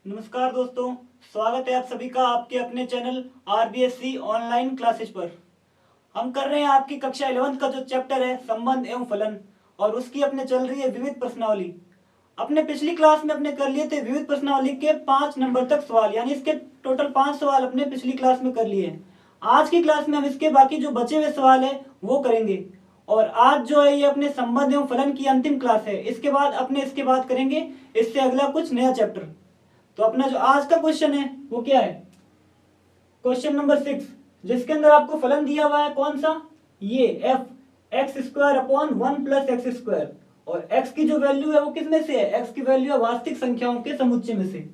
नमस्कार दोस्तों, स्वागत है आप सभी का आपके अपने चैनल आरबीएससी ऑनलाइन क्लासेस पर। हम कर रहे हैं आपकी कक्षा 11th का जो चैप्टर है संबंध एवं फलन, और उसकी अपने चल रही है विविध प्रश्नावली। अपने पिछली क्लास में अपने कर लिए थे विविध प्रश्नावली के 5 नंबर तक सवाल, यानी इसके टोटल 5 सवाल अपने पिछली क्लास में कर लिए हैं। आज की क्लास में हम इसके बाकी जो बचे हुए सवाल है वो करेंगे। और आज जो है ये अपने संबंध एवं फलन की अंतिम क्लास है। इसके बाद अपने इसके बाद करेंगे इससे अगला कुछ नया चैप्टर। तो अपना जो आज का क्वेश्चन है वो क्या है, क्वेश्चन नंबर 6, जिसके अंदर आपको फलन दिया हुआ है कौन सा, ये F x square upon 1 plus x square. और x की जो वैल्यू है वो किस में से है, x की वैल्यू है वास्तविक संख्याओं के समुच्चय में से।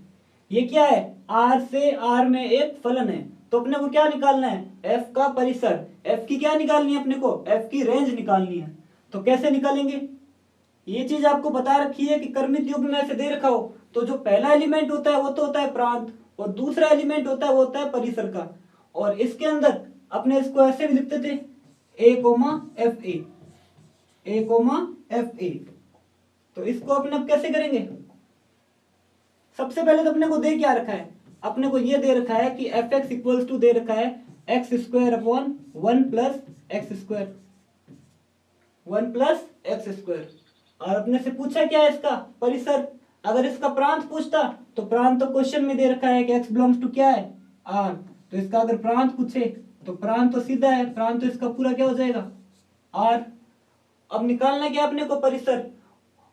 ये क्या है, r से r में एक फलन है। तो अपने को क्या निकालना है, f का परिसर। f की क्या निकालनी है अपने को, f की रेंज निकालनी है। तो कैसे निकालेंगे, ये चीज आपको बता रखी है कि क्रमित युग्म में ऐसे दे रखा हो तो जो पहला एलिमेंट होता है वो तो होता है प्रांत, और दूसरा एलिमेंट होता है वो होता है परिसर का। और इसके अंदर अपने इसको ऐसे भी लिखते थे a coma F A coma F A. तो इसको अपने अब कैसे करेंगे, सबसे पहले तो अपने को दे क्या रखा है, अपने को ये दे रखा है कि एफ एक्स इक्वल्स टू दे रखा है x square upon 1 plus x square, 1 plus x square. और अपने से पूछा क्या है इसका परिसर। अगर इसका प्रांत पूछता तो प्रांत तो क्वेश्चन में दे रखा है कि x बिलोंग्स टू क्या है r, तो इसका अगर प्रांत पूछे तो प्रांत तो सीधा है, प्रांत तो इसका पूरा क्या हो जाएगा r। अब निकालना क्या अपने को परिसर।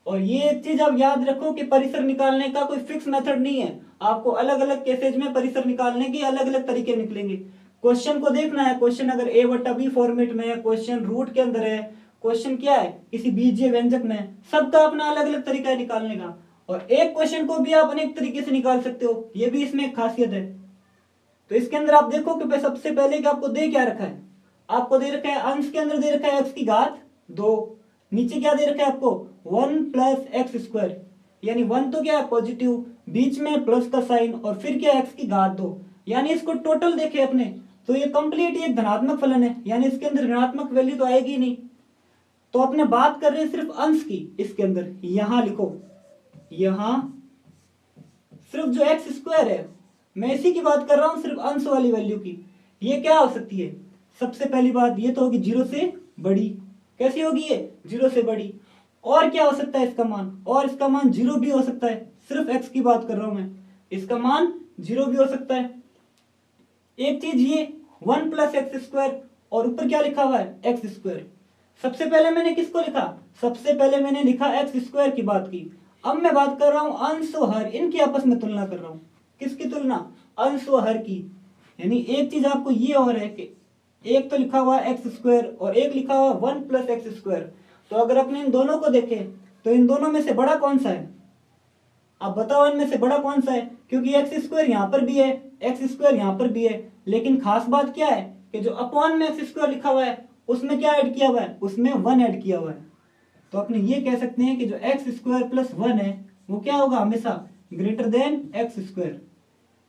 और ये एक चीज आप याद रखो कि परिसर निकालने का कोई फिक्स मेथड नहीं है, आपको अलग अलग केसेज में परिसर निकालने के अलग अलग तरीके निकलेंगे। क्वेश्चन को देखना है, क्वेश्चन अगर a/b फॉर्मेट में है, क्वेश्चन रूट के अंदर है, क्वेश्चन क्या है किसी बीजीय व्यंजक में, सबका अपना अलग अलग तरीका है निकालने का। और एक क्वेश्चन को भी आप अनेक तरीके से निकाल सकते हो, ये भी इसमें एक खासियत है। तो इसके अंदर आप देखो कि सबसे पहले कि आपको दे क्या रखा है, आपको दे रखा है अंश के अंदर दे रखा है x की घात 2, नीचे क्या दे रखा है आपको 1 प्लस एक्स स्क्वायर, यानी 1 तो क्या है पॉजिटिव, बीच में प्लस का साइन, और फिर क्या x की घात 2, यानी इसको टोटल देखे अपने तो ये कंप्लीट एक धनात्मक फलन है, यानी इसके अंदर ऋणात्मक वैल्यू तो आएगी नहीं। तो अपने बात कर रहे हैं सिर्फ अंश की, इसके अंदर यहां लिखो, यहां सिर्फ जो एक्स स्क्वायर है मैं इसी की बात कर रहा हूं, सिर्फ अंश वाली वैल्यू की। ये क्या हो सकती है, सबसे पहली बात ये तो होगी 0 से बड़ी। कैसी होगी ये, 0 से बड़ी। और क्या हो सकता है इसका मान, और इसका मान 0 भी हो सकता है, सिर्फ x की बात कर रहा हूं मैं, इसका मान 0 भी हो सकता है। एक चीज ये 1 प्लस एक्स स्क्वायर, और ऊपर क्या लिखा हुआ है एक्स स्क्वायर। सबसे पहले मैंने किसको लिखा, सबसे पहले मैंने लिखा एक्स स्क्वायर की बात की। अब मैं बात कर रहा हूं अंश और हर, इनकी आपस में तुलना कर रहा हूं। किसकी तुलना, अंश और हर की। यानी एक चीज आपको ये और है कि एक तो लिखा हुआ एक्स स्क्वायर और एक लिखा हुआ 1 प्लस एक्स स्क्वायर। तो अगर अपने इन दोनों को देखें तो इन दोनों में से बड़ा कौन सा है, आप बताओ इनमें से बड़ा कौन सा है, क्योंकि एक्स स्क्वायर यहाँ पर भी है, एक्स स्क्वायर यहाँ पर भी है, लेकिन खास बात क्या है कि जो अपॉन में एक्स स्क्वायर लिखा हुआ है उसमें क्या ऐड किया हुआ है, उसमें 1 ऐड किया हुआ है। तो अपने ये कह सकते हैं कि जो एक्स स्क्वायर प्लस 1 है वो क्या होगा, हमेशा greater than x square,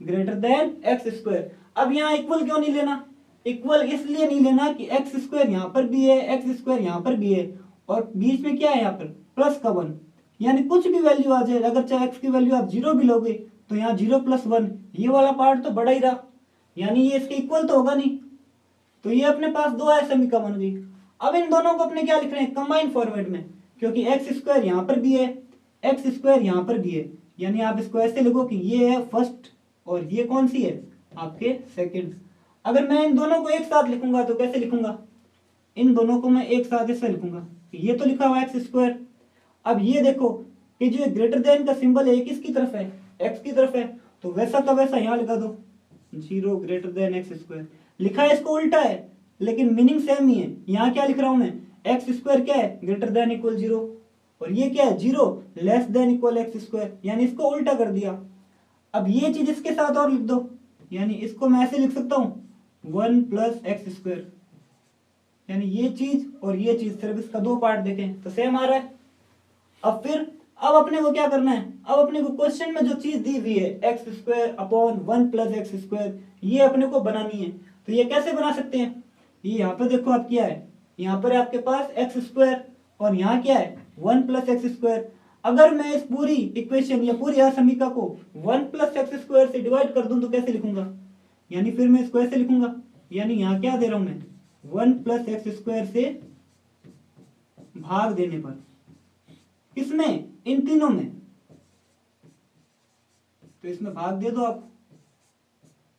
greater than x square. अब यहाँ इक्वल क्यों नहीं लेना, इक्वल इसलिए नहीं लेना कि एक्स स्क्वायर यहाँ पर भी है, एक्स स्क्वायर यहाँ पर भी है, और बीच में क्या है यहाँ पर प्लस का 1, यानी कुछ भी वैल्यू आ जाए, अगर चाहे एक्स की वैल्यू आप 0 भी लोगे तो यहाँ 0 प्लस 1, ये वाला पार्ट तो बड़ा ही रहा, यानी ये इसके इक्वल तो होगा नहीं। तो ये अपने पास दो है समीकरण बन गई। अब इन दोनों को अपने क्या लिख रहे हैं, कंबाइन फॉर्मेट में, क्योंकि एक्स स्क्वायर यहाँ पर भी है, एक्स स्क्वायर यहाँ पर भी है, यानी आप इसको ऐसे लिखो कि ये है फर्स्ट और ये कौन सी है आपके सेकंड। अगर मैं इन दोनों को एक साथ लिखूंगा तो कैसे लिखूंगा, इन दोनों को मैं एक साथ ऐसे लिखूंगा कि ये तो लिखा हुआ एक्स स्क्वायर। अब ये देखो कि जो ग्रेटर देन का सिंबल है किसकी तरफ है, एक्स की तरफ है, तो वैसा का वैसा यहाँ लिखा दो 0 ग्रेटर देन एक्स स्क्वायर। लिखा है इसको उल्टा है लेकिन मीनिंग सेम ही है। यहाँ क्या लिख रहा हूं मैं, एक्स स्क्वायर क्या है ग्रेटर देन इक्वल 0, और ये क्या है 0 less than equal x square, यानी इसको उल्टा कर दिया। अब ये चीज इसके साथ और लिख दो, यानी इसको मैं ऐसे लिख सकता हूं 1 प्लस एक्स स्क्वायर, यानी ये चीज और ये चीज सिर्फ इसका 2 पार्ट देखें तो सेम आ रहा है। अब फिर अब अपने को क्या करना है, अब अपने को क्वेश्चन में जो चीज दी हुई है x square upon 1 plus x square, ये अपने को बनानी है। तो ये कैसे बना सकते हैं, ये यहाँ पर देखो आप क्या है, यहाँ पर आपके पास एक्स स्क्वायर और यहाँ क्या है 1 प्लस एक्स स्क्वायर। अगर मैं इस पूरी इक्वेशन या पूरी समीकरण को 1+x² से डिवाइड कर दूं तो कैसे लिखूंगा, यानी फिर मैं इसको ऐसे लिखूंगा, यानी यहां क्या दे रहा हूं मैं 1+x² से भाग देने पर, किसमें, इन तीनों में, तो इसमें भाग दे दो आप।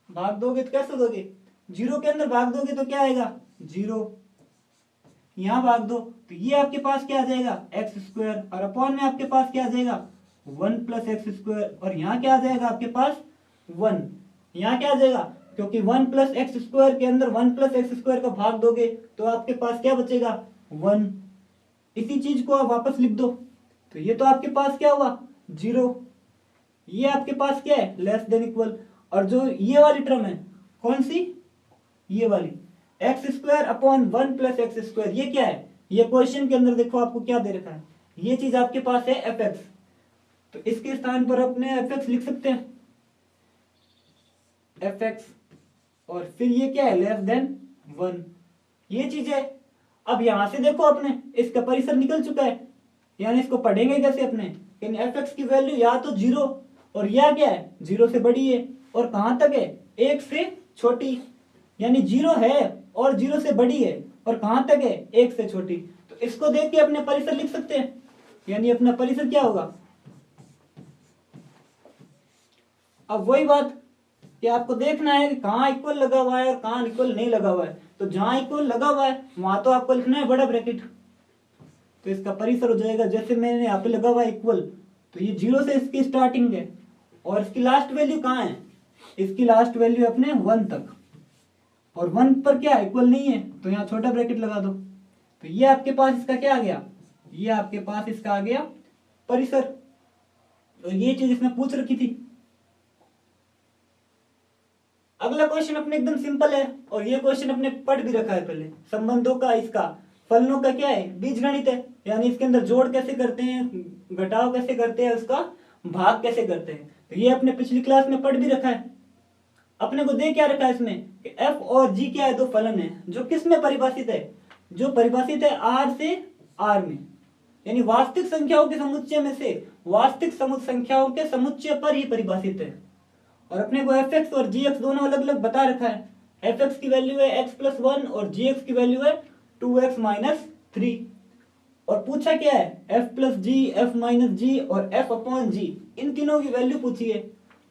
भाग दोगे तो कैसे दोगे, 0 के अंदर भाग दोगे तो क्या आएगा 0, यहां भाग दो तो ये आपके पास क्या आ जाएगा x² और अपॉन में आपके पास क्या आ जाएगा 1+x², और यहाँ क्या आ जाएगा आपके पास 1, यहाँ क्या आ जाएगा, क्योंकि 1+x² के अंदर 1+x² का भाग दोगे तो आपके पास क्या बचेगा 1। इसी चीज को आप वापस लिख दो, तो ये तो आपके पास क्या हुआ 0, ये आपके पास क्या है <= और जो ये वाली टर्म है कौन सी, ये वाली x² अपॉन 1+x², ये क्या है, ये क्वेश्चन के अंदर देखो आपको क्या दे रखा है, ये चीज आपके पास है fx, तो इसके स्थान पर अपने fx लिख सकते हैं fx, और फिर ये क्या है <1, ये चीज है। अब यहां से देखो अपने इसका परिसर निकल चुका है, यानी इसको पढ़ेंगे कैसे अपने, यानी fx की वैल्यू या तो 0 और या क्या है 0 से बड़ी है, और कहां तक है 1 से छोटी, यानी 0 है और 0 से बड़ी है, और कहां तक है 1 से छोटी, तो इसको देख के अपने परिसर लिख सकते हैं, यानी अपना परिसर क्या होगा। अब वही बात कि आपको देखना है कि कहाँ इक्वल लगा हुआ है और कहाँ इक्वल नहीं लगा हुआ है, तो जहां इक्वल लगा हुआ है वहां तो आपको लिखना है बड़ा ब्रैकेट, तो इसका परिसर हो जाएगा, जैसे मैंने यहाँ पे लगा हुआ है इक्वल, तो ये 0 से इसकी स्टार्टिंग है और इसकी लास्ट वैल्यू कहाँ है, इसकी लास्ट वैल्यू अपने 1 तक, और 1 पर क्या इक्वल नहीं है तो यहाँ छोटा ब्रैकेट लगा दो, तो ये आपके पास इसका क्या आ गया, ये आपके पास इसका आ गया परिसर। तो ये चीज इसमें पूछ रखी थी। अगला क्वेश्चन अपने एकदम सिंपल है, और ये क्वेश्चन अपने पढ़ भी रखा है पहले, संबंधों का, इसका फलनों का क्या है बीजगणित है, यानी इसके अंदर जोड़ कैसे करते हैं, घटाव कैसे करते हैं, उसका भाग कैसे करते हैं, तो ये अपने पिछली क्लास में पढ़ भी रखा है। अपने को दे क्या रखा है इसमें कि f और g क्या है, दो फलन है जो किस में परिभाषित है, जो परिभाषित है r से r में, यानी वास्तविक संख्याओं के समुच्चय में से वास्तविक संख्याओं के समुच्चय पर ही परिभाषित है। और अपने को fx और gx दोनों अलग अलग बता रखा है, fx की वैल्यू है x+1 और gx की वैल्यू है 2x-3, और पूछा क्या है f+g, f-g और f/g, इन तीनों की वैल्यू पूछी है।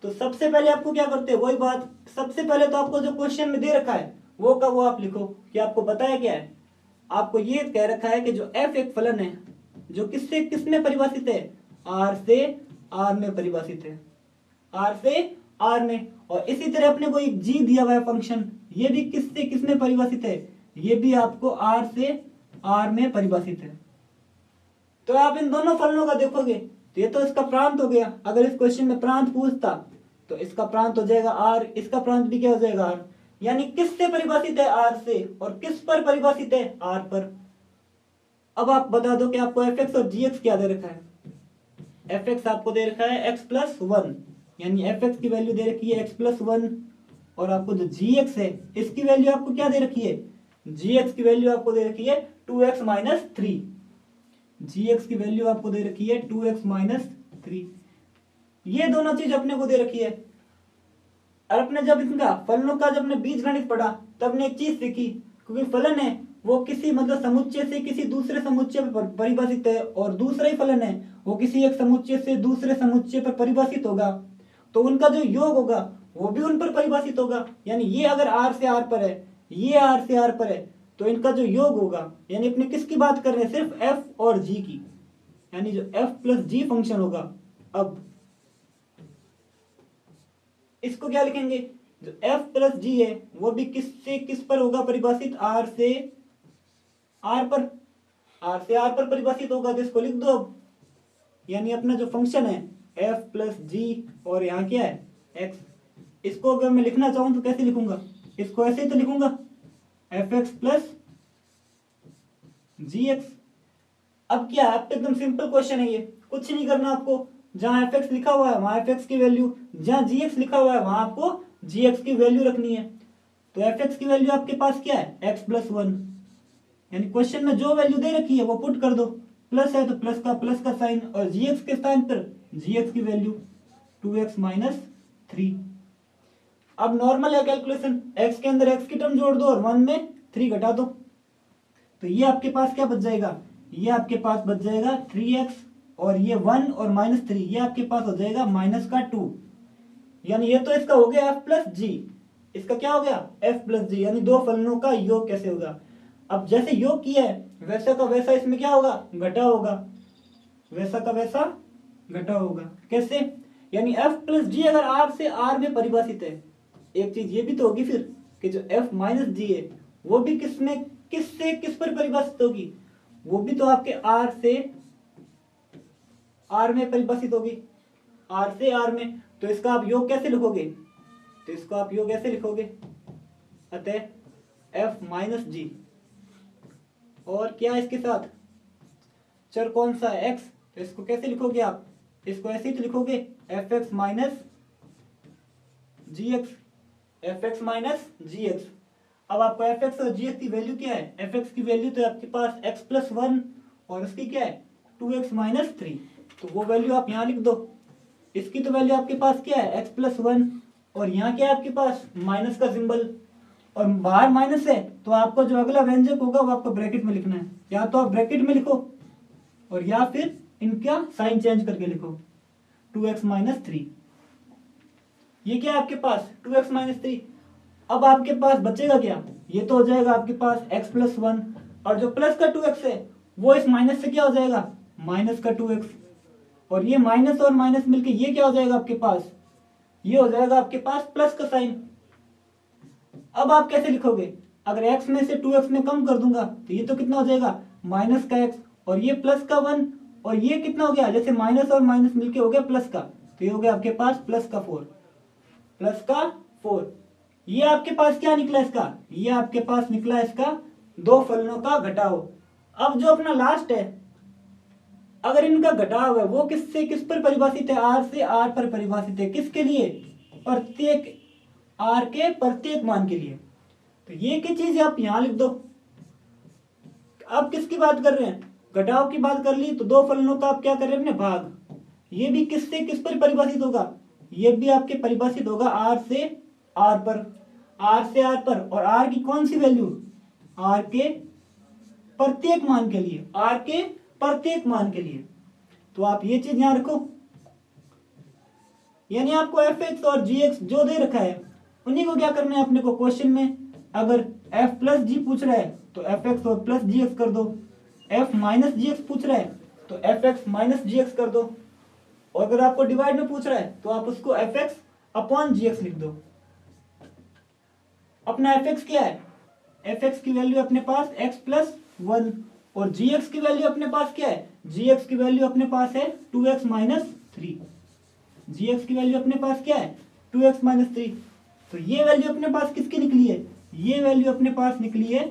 तो सबसे पहले आपको क्या करते हैं, वही बात, सबसे पहले तो आपको जो क्वेश्चन में दे रखा है वो का वो आप लिखो कि आपको बताया क्या है, आपको ये कह रखा है कि जो f एक फलन है जो किससे किस में परिभाषित है, r से r में परिभाषित है, r से r में, और इसी तरह अपने को एक g दिया हुआ है फंक्शन, ये भी किससे किस में परिभाषित है, ये भी आपको r से r में परिभाषित है। तो आप इन दोनों फलनों का देखोगे तो ये तो इसका प्रांत हो गया, अगर इस क्वेश्चन में प्रांत पूछता तो इसका प्रांत हो जाएगा r, इसका प्रांत भी क्या हो जाएगा r, यानी किससे परिभाषित है r से, और किस पर परिभाषित है r पर। अब आप बता दो कि आपको fx और gx क्या दे रखा है, fx आपको दे रखा है x+1, यानी fx की वैल्यू दे रखी है x+1, और आपको जो gx है इसकी वैल्यू आपको क्या दे रखी है, gx की वैल्यू आपको दे रखी है 2x-3, gx की वैल्यू आपको दे रखी है 2x-3, ये दोनों चीज अपने को दे रखी है। और अपने जब इनका फलनों का जब हमने बीजगणित पढ़ा तब ने एक चीज सीखी, क्योंकि फलन है वो किसी मतलब समुच्चय से किसी दूसरे समुच्चय पर परिभाषित है, और दूसरा ही फलन है वो किसी एक समुच्चय से दूसरे समुच्चय पर परिभाषित होगा, तो उनका जो योग होगा वो भी उन पर परिभाषित होगा, यानी ये अगर r से r पर है, ये r से r पर है, तो इनका जो योग होगा, यानी अपने किसकी बात कर रहे हैं, सिर्फ f और g की, यानी जो f+g फंक्शन होगा। अब इसको क्या लिखेंगे, जो f+g है वो भी किससे किस पर होगा परिभाषित, r से r पर, r से r पर परिभाषित होगा, तो इसको लिख दो अब, यानी अपना जो फंक्शन है f+g और यहाँ क्या है x, इसको अगर मैं लिखना चाहूं तो कैसे लिखूंगा, इसको ऐसे ही तो लिखूंगा fx+gx। अब क्या है, अब एकदम सिंपल क्वेश्चन है ये, कुछ नहीं करना आपको, जहां fx लिखा हुआ है वहां fx की वैल्यू, जहां gx लिखा हुआ है वहां आपको gx की वैल्यू रखनी है। तो fx की वैल्यू आपके पास क्या है x+1, यानी क्वेश्चन में जो वैल्यू दे रखी है वो पुट कर दो, प्लस है तो प्लस का साइन, और जी एक्स के स्थान पर जी एक्स की वैल्यू 2x माइनस 3। अब नॉर्मल है कैलकुलेशन, x के अंदर x की टर्म जोड़ दो और 1 में 3 घटा दो, तो ये आपके पास क्या बच जाएगा, ये आपके पास बच जाएगा 3x, और ये 1 और -3 ये आपके पास हो जाएगा -2। यानी ये तो इसका हो गया f प्लस जी, इसका क्या हो गया f प्लस जी, यानी दो फलनों का योग कैसे होगा। अब जैसे योग किया है वैसा का वैसा इसमें क्या होगा, घटा होगा, वैसा का वैसा घटा होगा। कैसे, यानी f प्लस जी अगर r से r में परिभाषित है, एक चीज ये भी तो होगी फिर कि जो f माइनस जी है वो भी किस पर परिभाषित होगी, वो भी तो आपके r से r में परिभाषित होगी, r से r में। तो इसका आप योग कैसे लिखोगे, तो इसको आप योग ऐसे लिखोगे, अतः f माइनस जी और क्या इसके साथ चर कौन सा x, तो इसको कैसे लिखोगे आप, इसको ऐसे ही तो लिखोगे एफ एक्स माइनस जी एक्स, एफ एक्स माइनस जी एक्स। अब आपको एफ एक्स और जी एक्स की वैल्यू क्या है, एफ एक्स की वैल्यू तो आपके पास x प्लस 1 और उसकी क्या है 2x माइनस 3, तो वो वैल्यू आप यहाँ लिख दो। इसकी तो वैल्यू आपके पास क्या है x प्लस 1 और यहाँ क्या है आपके पास माइनस का सिंबल, और बाहर माइनस है तो आपको जो अगला व्यंजक होगा वो आपको ब्रैकेट में लिखना है, या तो आप ब्रैकेट में लिखो और या फिर इनका साइन चेंज करके लिखो 2x माइनस 3। ये क्या है आपके पास 2x माइनस 3। अब आपके पास बचेगा क्या, ये तो हो जाएगा आपके पास x प्लस 1 और जो प्लस का 2x है वो इस माइनस से क्या हो जाएगा माइनस का 2x, और ये माइनस और माइनस मिलके ये क्या हो जाएगा आपके पास, ये हो जाएगा आपके पास प्लस का साइन। अब आप कैसे लिखोगे, अगर x में से 2x में कम कर दूंगा तो ये तो कितना हो जाएगा माइनस का x, और ये प्लस का 1, और ये कितना हो गया, जैसे माइनस और माइनस मिलके हो गया प्लस का, तो ये हो गया आपके पास प्लस का 4, प्लस का 4। ये आपके पास क्या निकला इसका, ये आपके पास निकला इसका दो फलनों का घटाव। अब जो अपना लास्ट है, अगर इनका घटाव है वो किस पर परिभाषित है, r से r पर परिभाषित है, किसके लिए, प्रत्येक r के प्रत्येक मान के लिए। तो ये की चीज आप यहां लिख दो। अब किसकी बात कर रहे हैं, घटाव की बात कर ली, तो दो फलनों का आप क्या कर रहे हैं अपने भाग, ये भी किस पर परिभाषित होगा, ये भी आपके परिभाषित होगा r से r पर, r से r पर, और r की कौन सी वैल्यू, r के प्रत्येक मान के लिए, r के प्रत्येक मान के लिए। तो आप ये चीज यहां रखो, यानी आपको एफ एक्स और जी एक्स जो दे रखा है उन्हीं को क्या करना है अपने को क्वेश्चन में। अगर f प्लस जी पूछ रहा है तो एफ एक्स और प्लस जी एक्स कर दो, f माइनस जी एक्स पूछ रहा है तो एफ एक्स माइनस जी एक्स कर दो, और अगर आपको डिवाइड में पूछ रहा है तो आप उसको एफ एक्स अपॉन जी एक्स लिख दो। अपना एफ एक्स क्या है, एफ एक्स की वैल्यू अपने पास x प्लस 1, और जी एक्स की वैल्यू अपने पास क्या है, जी एक्स की वैल्यू अपने पास है 2x माइनस 3, जी एक्स की वैल्यू अपने पास क्या है 2x माइनस 3। तो ये वैल्यू अपने पास किसकी निकली है, ये वैल्यू अपने पास निकली है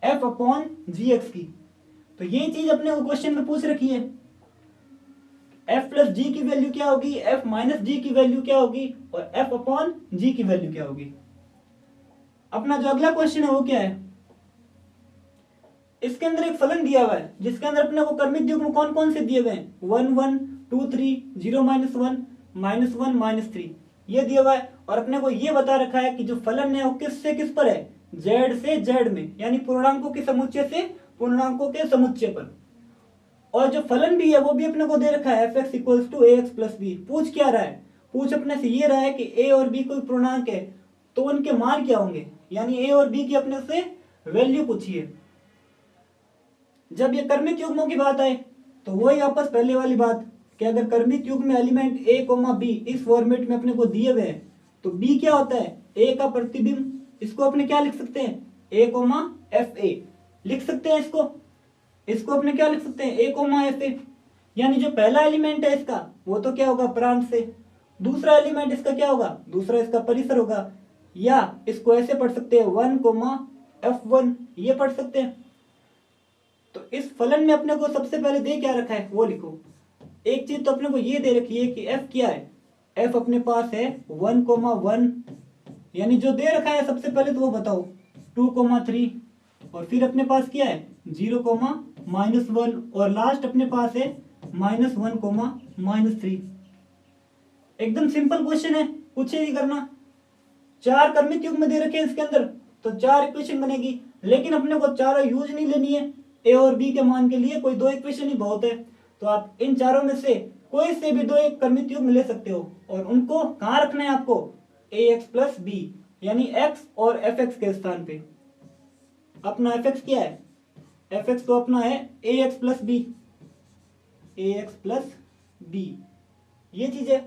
f अपॉन जी एक्स की। तो ये चीज अपने को क्वेश्चन में पूछ रखी है, f प्लस जी की वैल्यू क्या होगी, f माइनस जी की वैल्यू क्या होगी, और f अपॉन जी की वैल्यू क्या होगी। अपना जो अगला क्वेश्चन है वो क्या है, इसके अंदर एक फलन दिया हुआ है जिसके अंदर अपने को क्रमिक युग्म कौन कौन से दिए हुए हैं, 1 1 2 3 0 -1 -1 -3 ये दिया हुआ है, और अपने को ये बता रखा है कि जो फलन है वो किस से किस पर है, z से z में, यानी पूर्णांकों के समुच्चय से पूर्णांकों के समुच्चय पर। और जो फलन भी है वो भी अपने को दे रखा है f(x = ax + b। पूछ क्या रहा है, पूछ अपने से ये रहा है कि a और b कोई पूर्णांक है तो उनके मान क्या होंगे, यानी a और b की अपने से वैल्यू पूछिए। जब ये क्रमिक युग्मों की बात आए तो वही वापस पहले वाली बात कि अगर क्रमिक युग्म में एलिमेंट a, b इस फॉर्मेट में अपने को दिए हुए हैं तो b क्या होता है a का प्रतिबिंब, इसको अपने क्या लिख सकते हैं a, fa लिख सकते हैं, इसको अपने क्या लिख सकते हैं a, fa। यानी जो पहला एलिमेंट है इसका वो तो क्या होगा प्रांत से, दूसरा एलिमेंट इसका क्या होगा, दूसरा इसका परिसर होगा, या इसको ऐसे पढ़ सकते हैं 1, f1 ये पढ़ सकते हैं। तो इस फलन में अपने को सबसे पहले दे क्या रखा है वो लिखो। एक चीज तो अपने को ये दे रखी है कि f क्या है, f अपने पास है 1, 1, यानी जो दे रखा है सबसे पहले तो वो बताओ 2, 3, और फिर अपने पास क्या है 0, -1 और लास्ट अपने पास है -1, -3। एकदम सिंपल क्वेश्चन है, कुछ ही नहीं करना। 4 क्रमिक युग्म दे रखे हैं इसके अंदर, तो 4 इक्वेशन बनेगी, लेकिन अपने को चारों यूज नहीं लेनी है। ए और बी के मान के लिए कोई 2 इक्वेशन ही बहुत है, तो आप इन चारों में से कोई से भी 2 एक क्रमिक युग्म ले सकते हो और उनको कहाँ रखना है आपको, ax प्लस बी, यानी x और fx के स्थान पे। अपना fx क्या है, fx तो अपना है ax plus b, ax plus B, ये चीज है।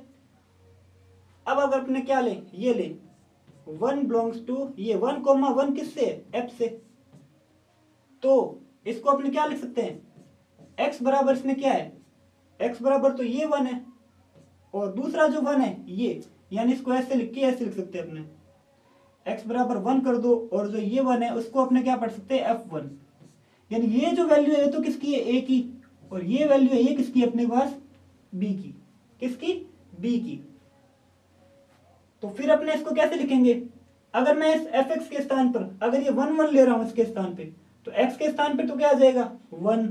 अब अगर अपने क्या ले, ये ले 1 बिलोंग्स टू, ये 1, 1 किससे, f से, तो इसको अपने क्या लिख सकते हैं, x बराबर इसमें क्या है, x बराबर तो ये 1 है और दूसरा जो 1 है ये, यानी इसको ऐसे लिख के ऐसे लिख सकते हैं अपने, x बराबर 1 कर दो और जो ये 1 है उसको अपने क्या पढ़ सकते हैं, f1, यानी ये जो वैल्यू है ये तो किसकी है, a की, और ये वैल्यू है ये किसकी, अपने पास b की, किसकी, b की। तो फिर अपने इसको कैसे लिखेंगे, अगर मैं इस fx के स्थान पर अगर ये 1 ले रहा हूं इसके स्थान पे, तो x के स्थान पे तो क्या आ जाएगा 1,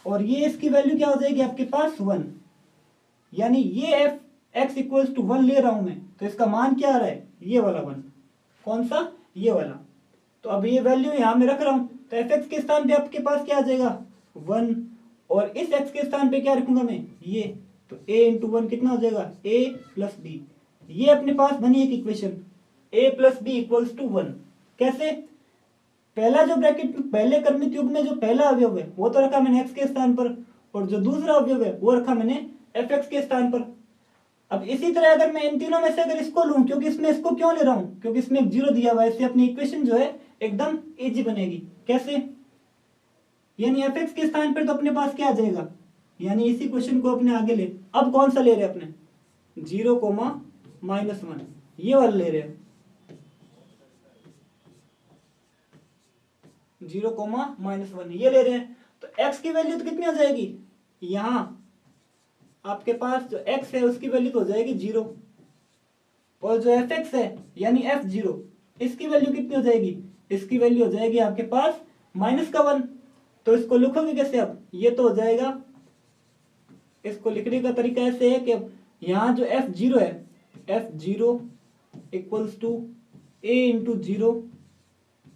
और ये इसकी वैल्यू क्या हो जाएगी आपके पास 1, यानी ये x इक्वल्स टू 1 ले रहा हूं मैं, तो इसका मान क्या आ रहा है, ये वाला 1, कौन सा, ये वाला। तो अब ये वैल्यू यहां में रख रहा हूं, तो fx के स्थान पे आपके पास क्या आ जाएगा 1, और इस x के स्थान पे क्या रखूंगा मैं, ये, तो a इंटू 1 कितना हो जाएगा, a प्लस बी। ये अपने पास बनी एक equation, a plus b equals to 1। कैसे, पहला जो ब्रैकेट पहले क्रमिक युग्म में जो पहला अवयव है वो तो रखा मैंने x के स्थान पर, और जो दूसरा अवयव है वो रखा मैंने fx के स्थान पर। अब इसी तरह अगर मैं इन तीनों में से अगर इसको लूं, क्योंकि इसमें इसको क्यों ले रहा हूं, क्योंकि इसमें एक 0 दिया हुआ है, इससे अपनी इक्वेशन जो है एकदम इजी बनेगी। कैसे, यानी fx के स्थान पर तो अपने पास क्या आ जाएगा, यानी इसी क्वेश्चन को अपने आगे ले, अब कौन सा ले रहे हैं अपने, 0, -1, ये वाला ले रहे हैं, 0, -1 ये ले रहे हैं। तो x की वैल्यू तो कितनी हो जाएगी, यहां आपके पास जो x है उसकी वैल्यू तो हो जाएगी 0, और जो fx है यानी f0 इसकी वैल्यू कितनी हो जाएगी, इसकी वैल्यू हो जाएगी आपके पास -1। तो इसको लिखोगे कैसे, अब ये तो हो जाएगा, इसको लिखने का तरीका ऐसे है कि अब यहां जो f0 है, f0 equals to a into 0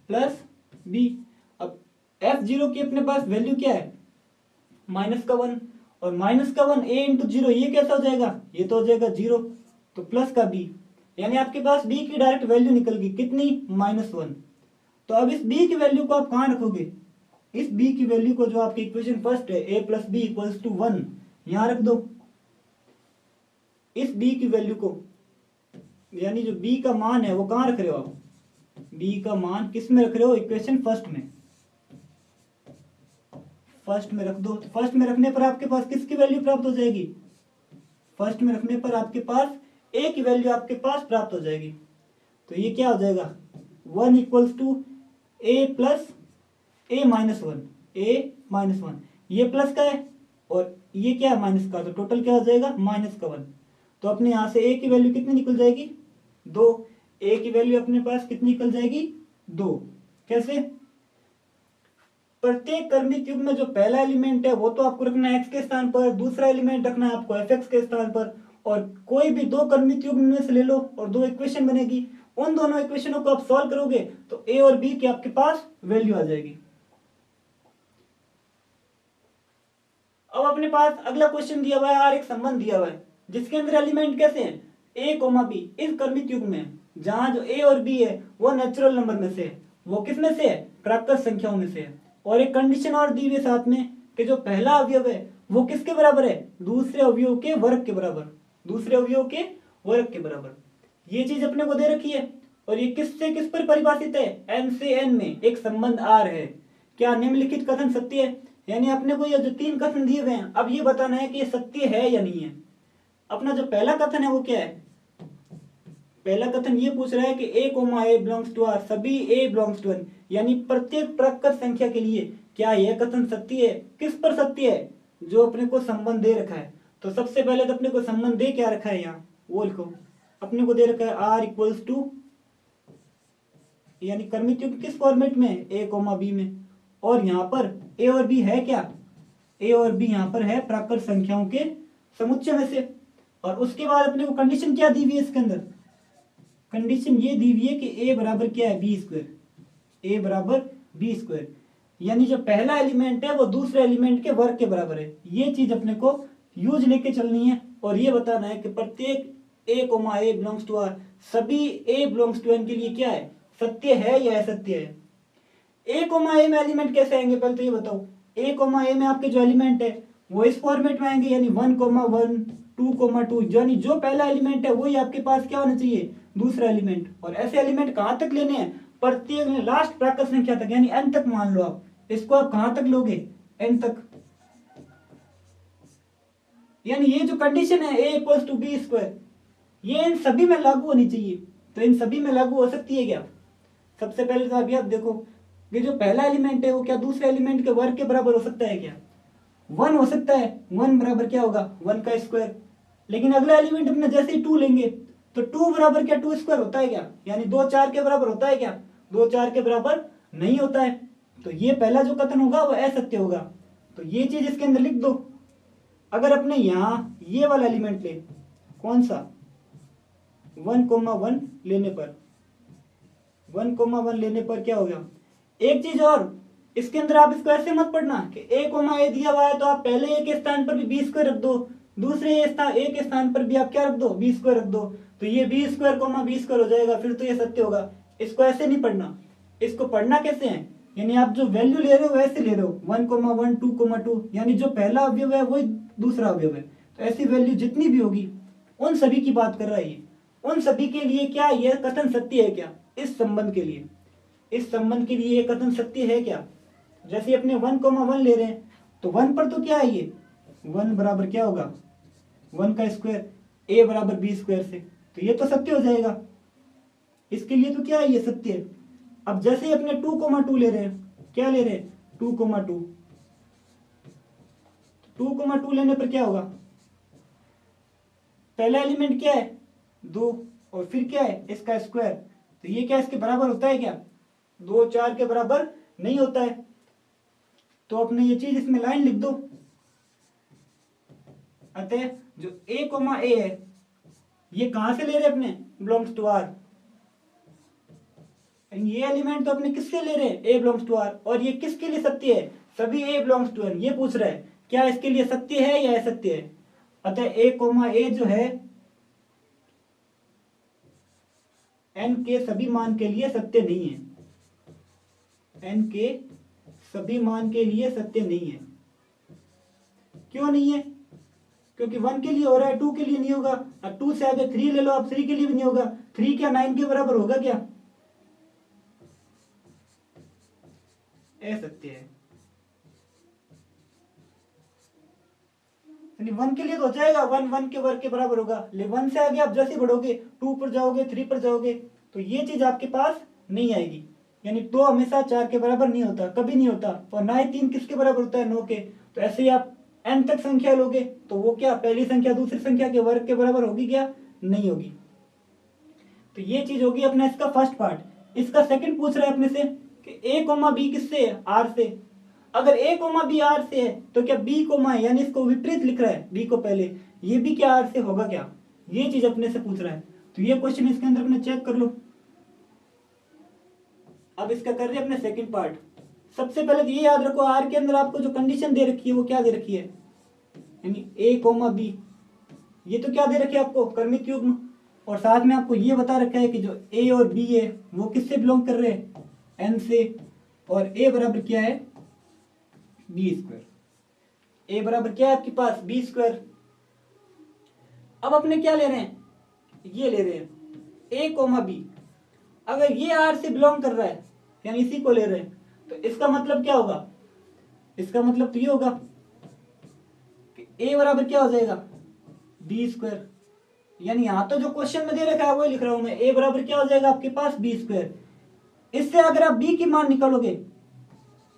plus b। अब f0 की अपने पास वैल्यू क्या है, -1, और -1 a इंटू 0 ये कैसा हो जाएगा, ये तो हो जाएगा 0, तो प्लस का b, यानी आपके पास b की डायरेक्ट वैल्यू निकल गई कितनी, -1। तो अब इस b की वैल्यू को आप कहां रखोगे, इस b की वैल्यू को जो आपकी इक्वेशन फर्स्ट है a plus b equals to 1 यहां रख दो। इस b की वैल्यू को, यानी जो b का मान है वो कहां रख रहे हो आप, b का मान किस में रख रहे हो, इक्वेशन फर्स्ट में, फर्स्ट में रख दो। तो फर्स्ट में रखने पर आपके पास किसकी वैल्यू प्राप्त हो जाएगी, फर्स्ट में रखने पर आपके पास a की वैल्यू आपके पास प्राप्त हो जाएगी। तो ये क्या हो जाएगा, 1 equals to a plus a -1, a-1, ये प्लस का है और ये क्या है माइनस का, तो टोटल क्या हो जाएगा -1। तो अपने यहां से a की वैल्यू कितनी निकल जाएगी, 2, a की वैल्यू अपने पास कितनी निकल जाएगी, 2। कैसे, प्रत्येक क्रमिक युग्म में जो पहला एलिमेंट है वो तो आपको रखना है x के स्थान पर, दूसरा एलिमेंट रखना है आपको fx के स्थान पर, और कोई भी 2 क्रमिक युग्म में से ले लो और 2 इक्वेशन बनेगी, उन दोनों इक्वेशनों को आप सॉल्व करोगे तो a और b की आपके पास वैल्यू आ जाएगी। अब अपने पास अगला क्वेश्चन दिया हुआ है और एक संबंध दिया हुआ है जिसके अंदर एलिमेंट कैसे हैं, a, b इस क्रमिक युग्म में, जहां जो a और b है वो नेचुरल नंबर में से है, वो किस में से है, प्राकृत संख्याओं में से है, और एक कंडीशन और दी हुई है साथ में कि जो पहला अवयव है वो किसके बराबर है, दूसरे अवयव के वर्ग के बराबर, दूसरे अवयव के वर्ग के बराबर। ये चीज अपने को दे रखी है, और ये किस से किस पर परिभाषित है, n से n में एक संबंध r है। क्या निम्नलिखित कथन सत्य है, यानी अपने को ये जो 3 कथन दिए हुए हैं अब ये बताना है कि ये सत्य है या नहीं है। अपना जो पहला कथन है वो क्या है, पहला कथन ये पूछ रहा है कि a, बिलोंग्स टू r, सभी a बिलोंग्स टू n, यानी प्रत्येक प्राकृत संख्या के लिए क्या यह कथन सत्य है, किस पर सत्य है, जो अपने को संबंध दे रखा है। तो सबसे पहले तो अपने को संबंध दे क्या रखा है, यहाँ वो लिखो, अपने को दे रखा है r इक्वल्स टू, यानी क्रमिक युग्म किस फॉर्मेट में, a, b में, और यहाँ पर ए और बी है क्या, ए और बी यहाँ पर है प्राकृत संख्याओं के समुच्चय में से। और उसके बाद अपने को कंडीशन क्या दी हुई है इसके अंदर, कंडीशन ये दी हुई है कि ए बराबर क्या है बी स्क्वायर, ए बराबर बी स्क्वायर, यानी जो पहला एलिमेंट है वो दूसरे एलिमेंट के वर्ग के बराबर है। ये चीज अपने को यूज लेके चलनी है और ये बताना है कि प्रत्येक a comma a belongs to R, सभी ए बिलोंग्स टू एन के लिए क्या है, सत्य है या असत्य है। ए कोमा ए में एलिमेंट कैसे आएंगे पहले तो ये बताओ। ए कोमा ए में आपके जो एलिमेंट है वो इस फॉर्मेट में आएंगे, यानी 1,1 2,2, यानी जो पहला एलिमेंट है वही आपके पास क्या होना चाहिए, दूसरा एलिमेंट। और ऐसे एलिमेंट कहां तक लेने हैं, प्रत्येक लास्ट प्राकृत संख्या तक, यानी n तक मान लो आप। इसको आप कहां तक लोगे, n तक। यानी ये जो कंडीशन है a equals to b square, ये इन सभी में लागू होनी चाहिए। तो इन सभी में लागू हो सकती है क्या, सबसे पहले तो अभी आप देखो ये जो पहला एलिमेंट है वो क्या दूसरे एलिमेंट के वर्ग के बराबर हो सकता है क्या, 1 हो सकता है। 1 बराबर क्या होगा, 1 का स्क्वायर। लेकिन अगला एलिमेंट अपना जैसे ही 2 लेंगे तो 2 बराबर क्या 2 स्क्वायर होता है क्या, यानी 2 4 के बराबर होता है क्या, 2 4 के बराबर नहीं होता है। तो ये पहला जो कथन होगा वो असत्य होगा। तो ये चीज इसके अंदर लिख दो। अगर अपने यहाँ ये वाला एलिमेंट ले, कौन सा, 1,1 लेने पर, 1,1 लेने पर क्या हो गया। एक चीज और, इसके अंदर आप इसको ऐसे मत पढ़ना कि a कोमा a दिया हुआ है तो आप पहले a के स्थान पर भी बी स्क्वायर रख दो, दूसरे a के स्थान पर भी आप क्या रख दो, बी स्क्वायर रख दो, तो ये b square comma b square हो जाएगा, फिर तो ये सत्य होगा। इसको ऐसे नहीं पढ़ना। इसको पढ़ना कैसे है, यानी आप जो वैल्यू ले रहे हो वैसे ले रहे हो, 1,1 2,2, यानी जो पहला अवयव है वही दूसरा अवयव है। तो ऐसी वैल्यू जितनी भी होगी उन सभी की बात कर रहा है ये, उन सभी के लिए क्या यह कथन सत्य है क्या, इस संबंध के लिए, इस संबंध के लिए यह कथन सत्य है क्या। जैसे अपने 1,1 ले रहे हैं तो 1 पर तो क्या है ये, 1 बराबर क्या होगा 1 का स्क्वायर, a बराबर बी स्क्वायर से, तो ये तो सत्य हो जाएगा। इसके लिए तो क्या है ये सत्य है। अब जैसे ही अपने 2,2 ले रहे हैं, क्या ले रहे हैं 2,2, 2,2 लेने पर क्या होगा, पहला एलिमेंट क्या है 2 और फिर क्या है इसका स्क्वायर, तो ये क्या इसके बराबर होता है क्या, 2 4 के बराबर नहीं होता है। तो अपने ये चीज इसमें लाइन लिख दो। अतः जो a कोमा a है ये कहां से ले रहे हैं अपने, बिलोंग्स टू r। ये एलिमेंट तो अपने किससे ले रहे हैं, a बिलोंग्स टू r, और ये किसके लिए सत्य है, सभी a बिलोंग्स टू n। ये पूछ रहा है क्या इसके लिए सत्य है या असत्य है। अतः a कोमा a जो है n के सभी मान के लिए सत्य नहीं है, n के सभी मान के लिए सत्य नहीं है। क्यों नहीं है, क्योंकि 1 के लिए हो रहा है, 2 के लिए नहीं होगा, और 2 से आगे 3 ले लो आप, 3 के लिए भी नहीं होगा। 3 क्या 9 के बराबर होगा क्या, असत्य है। 1 के लिए तो हो जाएगा, 1 के वर्ग के बराबर होगा, लेकिन 1 से आगे आप जैसे बढ़ोगे 2 पर जाओगे 3 पर जाओगे तो ये चीज आपके पास नहीं आएगी। यानी 2 हमेशा 4 के बराबर नहीं होता, कभी नहीं होता, और ना ही 3 किसके बराबर होता है 9 के। तो ऐसे ही आप n तक संख्या लोगे तो वो क्या पहली संख्या दूसरी संख्या के वर्ग के बराबर होगी क्या, नहीं होगी। तो ये चीज होगी अपना इसका फर्स्ट पार्ट। इसका सेकंड पूछ रहा है अपने से कि a कोमा b किससे है, r से। अगर a कोमा b r से है तो क्या b कोमा है, यानी इसको विपरीत लिख रहा है, b को पहले, ये भी क्या r से होगा क्या, ये चीज अपने से पूछ रहा है। तो ये क्वेश्चन इसके अंदर अपने चेक कर लो। अब इसका कर रहे हैं अपने सेकंड पार्ट। सबसे पहले तो ये याद रखो आर के अंदर आपको जो कंडीशन दे रखी है वो क्या दे रखी है, यानी a कोमा b, ये तो क्या दे रखी है आपको, क्रमिक युग्म। और साथ में आपको ये बता रखा है कि जो a और b है वो किससे बिलोंग कर रहे हैं, n से, और a बराबर क्या है बी स्क्वायर। a बराबर क्या है आपके पास बी स्क्वायर। अब अपने क्या ले रहे हैं, ये ले रहे हैं a कोमा b। अगर ये r से बिलोंग कर रहा है यानी इसी को ले रहे हैं तो इसका मतलब क्या होगा, इसका मतलब तो ये होगा कि a बराबर क्या हो जाएगा बी स्क्वायर। यानी यहां तो जो क्वेश्चन में दे रखा है वही लिख रहा हूं मैं, a बराबर क्या हो जाएगा आपके पास बी स्क्वायर। इससे अगर आप b की मान निकालोगे,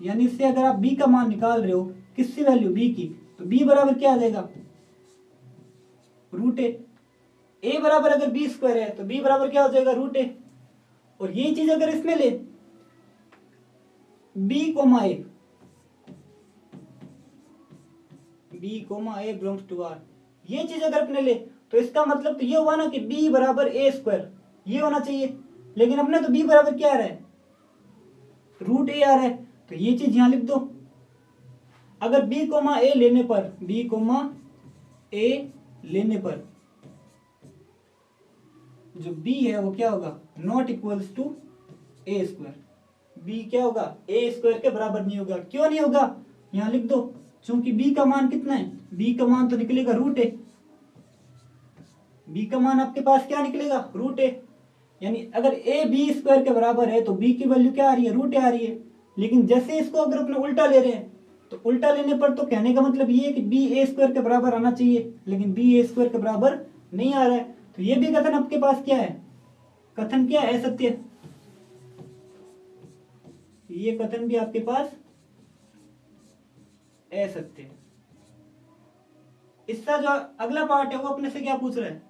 यानी इससे अगर आप b का मान निकाल रहे हो, किससी वैल्यू b की, तो b बराबर क्या आ जाएगा रूट a बराबर अगर बी स्क्वायर है तो b बराबर क्या हो जाएगा रूट a। और ये चीज अगर इसमें ले b comma a, b comma a belongs to R, ये चीज अगर अपने ले तो इसका मतलब तो ये हुआ ना कि बी बराबर ए स्क्वायर, ये होना चाहिए। लेकिन अपने तो बी बराबर क्या आ रहा है, रूट ए आ रहा है, तो ये चीज यहां लिख दो। अगर बी कोमा ए लेने पर, बी कोमा ए लेने पर जो बी है वो क्या होगा, not equals to a square, b क्या होगा, ए स्क्वायर के बराबर नहीं होगा। क्यों नहीं होगा, यहां लिख दो, क्योंकि बी का मान कितना है, बी का मान तो निकलेगा रूट ए, बी का मान आपके पास क्या निकलेगा, रूट ए। यानी अगर ए बी स्क्वायर के बराबर है तो बी की वैल्यू क्या आ रही है, रूट ए आ रही है। लेकिन जैसे इसको अगर अपने उल्टा ले रहे हैं तो उल्टा लेने पर तो कहने का मतलब ये है कि बी ए स्क्वायर के बराबर आना चाहिए, लेकिन बी ए स्क्वायर के बराबर नहीं आ रहा है। तो ये भी कथन आपके पास क्या है, कथन क्या है, असत्य। ये कथन भी आपके पास असत्य। इसका जो अगला पार्ट है वो अपने से क्या पूछ रहा है,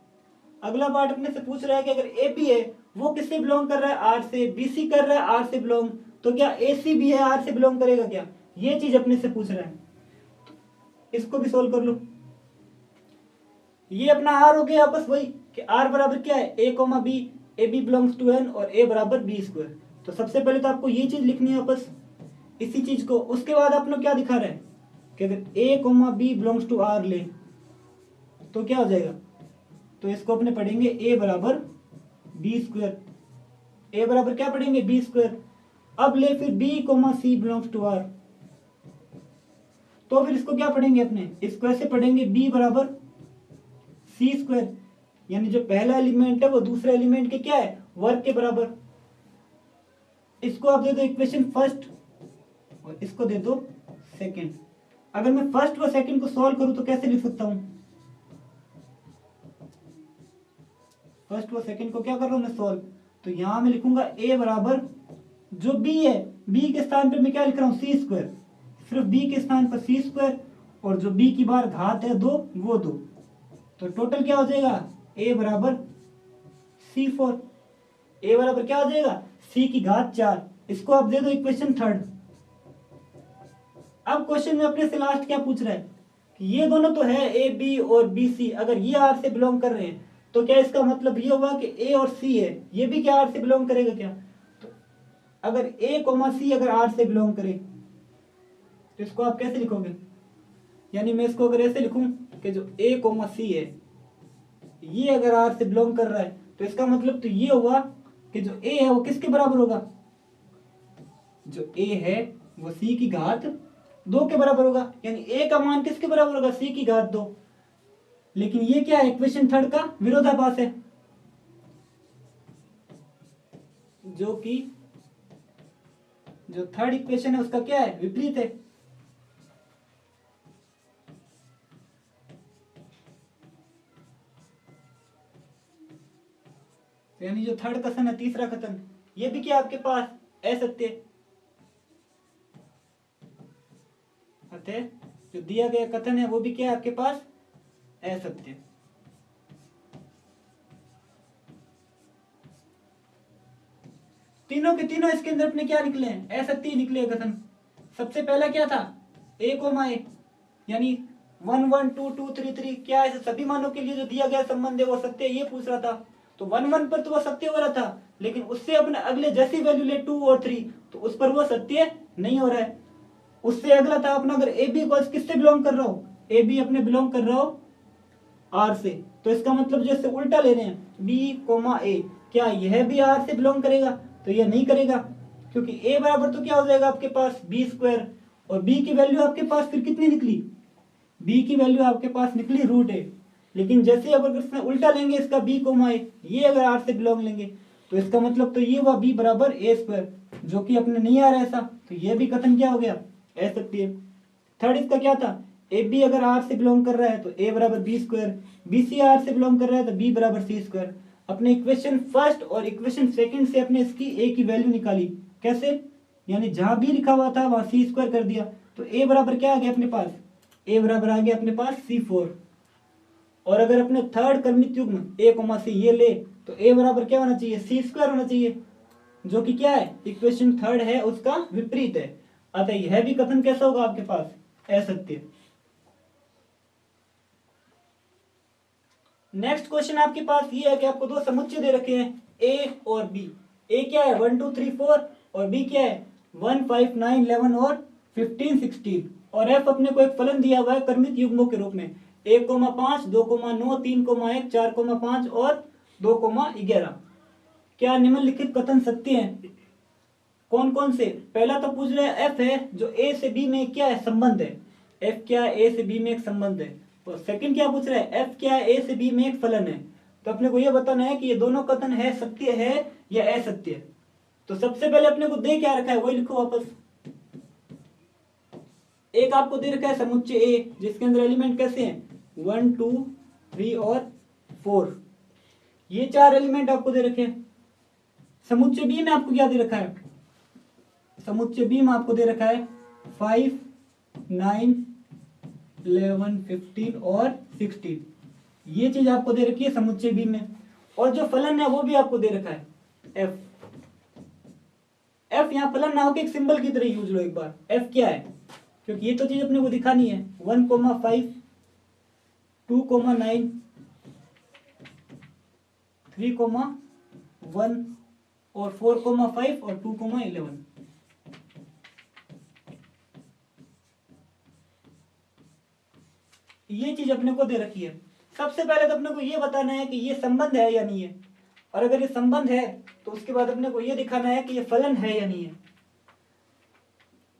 अगला पार्ट अपने से पूछ रहा है कि अगर एपी है वो किससे बिलोंग कर रहा है, आर से, बीसी कर रहा है आर से बिलोंग, तो क्या एसी भी है आर से बिलोंग करेगा क्या, ये चीज अपने से पूछ रहा है। इसको भी सोल्व कर लो। ये अपना आर हो गया आपस वही कि आर बराबर क्या है, a comma b, a b belongs to N और ए बराबर बी स्क्वायर। तो सबसे पहले तो आपको ये चीज लिखनी है आपस, इसी चीज को। उसके बाद आपने क्या दिखा रहा है कि अगर a comma b belongs to R ले तो क्या हो जाएगा, तो इसको अपने पढ़ेंगे ए बराबर बी स्क्वायर, ए बराबर क्या पढ़ेंगे, बी स्क्वायर। अब ले फिर b comma c belongs to R, तो फिर इसको क्या पढ़ेंगे अपने, इसको ऐसे पढ़ेंगे बी बराबर सी स्क्वायर, यानी जो पहला एलिमेंट है वो दूसरे एलिमेंट के क्या है, वर्ग के बराबर। इसको आप दे दो इक्वेशन फर्स्ट और इसको दे दो सेकंड। अगर मैं फर्स्ट व सेकंड को सॉल्व करूं तो कैसे लिख सकता हूं, फर्स्ट व सेकंड को क्या कर रहा हूं मैं, सॉल्व। तो यहां मैं लिखूंगा ए बराबर जो बी है, बी के स्थान पर मैं क्या लिख रहा हूं, सी स्क्वायर, सिर्फ बी के स्थान पर सी स्क्वायर, और जो बी की बार घात है 2 वो 2, तो टोटल क्या हो जाएगा, ए बराबर C4, ए बराबर क्या हो जाएगा, सी की घात 4। इसको आप दे दो इक्वेशन थर्ड। अब क्वेश्चन में अपने से लास्ट क्या पूछ रहा है कि ये दोनों तो है ए बी और बी सी, अगर ये आर से बिलोंग कर रहे हैं तो क्या इसका मतलब ये होगा कि ए और सी है ये भी क्या आर से बिलोंग करेगा क्या। तो अगर ए कोमा सी अगर आर से बिलोंग करे तो इसको आप कैसे लिखोगे, यानी मैं इसको अगर ऐसे लिखूं कि जो ए कोमा सी है ये अगर आर से बिलोंग कर रहा है तो इसका मतलब तो ये होगा कि जो ए है वो किसके बराबर होगा, जो ए है वो सी की घात 2 के बराबर होगा, यानी ए का मान किसके बराबर होगा, सी की घात 2। लेकिन ये क्या है, इक्वेशन थर्ड का विरोधाभास है, जो कि जो थर्ड इक्वेशन है उसका क्या है, विपरीत है। यानी जो थर्ड कथन है, तीसरा कथन, ये भी क्या आपके पास असत्य। अतः जो दिया गया कथन है वो भी क्या है आपके पास असत्य। तीनों के तीनों इसके अंदर अपने क्या निकले हैं, असत्य निकले कथन। सबसे पहला क्या था, ए कोमा ए, यानी 1 1 2 2 3 3, क्या ऐसे सभी मानों के लिए जो दिया गया संबंध है वो सत्य, ये पूछ रहा था। तो 1 1 पर तो वो सत्य हो रहा था, लेकिन उससे अपने अगले जैसी वैल्यू ले 2 और 3 तो उस पर वो सत्य नहीं हो रहा है। उससे अगला था अपना, अगर ए बी किससे बिलोंग कर रहा हो, ए बी अपने बिलोंग कर रहा हो आर से, तो इसका मतलब जैसे उल्टा ले रहे हैं बी कोमा ए, क्या यह भी आर से बिलोंग करेगा, तो यह नहीं करेगा, क्योंकि ए बराबर तो क्या हो जाएगा आपके पास बी स्क्वायर, और बी की वैल्यू आपके पास फिर कितनी निकली, बी की वैल्यू आपके पास निकली रूट ए। लेकिन जैसे अगर इसमें उल्टा लेंगे इसका बी कोमा ए, ये अगर आर से बिलोंग लेंगे तो इसका मतलब तो ये हुआ बी बराबर ए स्क्वायर, जो कि अपने नहीं आ रहा है ऐसा, तो ये भी कथन क्या हो गया, असत्य। थर्ड इसका क्या था, ए बी अगर आर से बिलोंग कर रहा है तो ए बराबर B square, B C R से बिलोंग कर रहा है तो बी बराबर सी स्क्वायर। अपने इक्वेशन फर्स्ट और इक्वेशन सेकंड से अपने इसकी ए की वैल्यू निकाली, कैसे, यानी जहां बी लिखा हुआ था वहां सी स्क्वायर कर दिया, तो ए बराबर क्या आ गया अपने पास, ए बराबर आ गया अपने पास C4। और अगर अपने थर्ड क्रमिक युग्म ए कोमा सी ये ले तो ए बराबर क्या होना चाहिए, सी स्क्वायर होना चाहिए, जो कि क्या है, इक्वेशन थर्ड है उसका विपरीत है। अतः यह भी कथन कैसा होगा आपके पास, असत्य। नेक्स्ट क्वेश्चन आपके पास ये है कि आपको दो समुच्चय दे रखे हैं ए और बी। ए क्या है 1 2 3 4 और बी क्या है 1 5 9 11 और 15 16 और एफ अपने को एक फलन दिया हुआ है क्रमित युग्मों के रूप में 1,5 2,9 3,1 4,5 और 2,11। क्या निम्नलिखित कथन सत्य है? कौन कौन से? पहला तो पूछ रहे हैं एफ है जो ए से बी में क्या है संबंध है, एफ क्या है ए से बी में एक संबंध है। और सेकंड क्या पूछ रहे हैं एफ क्या है ए से बी में एक फलन है। तो अपने को यह बताना है कि ये दोनों कथन है सत्य है या असत्य है। तो सबसे पहले अपने को दे क्या रखा है वही लिखो वापस। एक आपको दे रखा है समुच्चय ए जिसके अंदर एलिमेंट कैसे हैं 1 2 3 और 4, ये चार एलिमेंट आपको दे रखे हैं। समुच्चय बी में आपको क्या दे रखा है? समुच्चय बी में आपको दे रखा है 5 9 11 15 और 16, ये चीज आपको दे रखी है समुच्चय बी में। और जो फलन है वो भी आपको दे रखा है एफ। एफ यहाँ फलन ना होकर एक सिंबल की तरह यूज लो एक बार। एफ क्या है क्योंकि ये तो चीज अपने को दिखानी है 1,5 2,9 3,1 और 4,5 और 2,11। ये चीज अपने को दे रखी है। सबसे पहले तो अपने को ये बताना है कि ये संबंध है या नहीं है, और अगर ये संबंध है तो उसके बाद अपने को ये दिखाना है कि ये फलन है या नहीं है।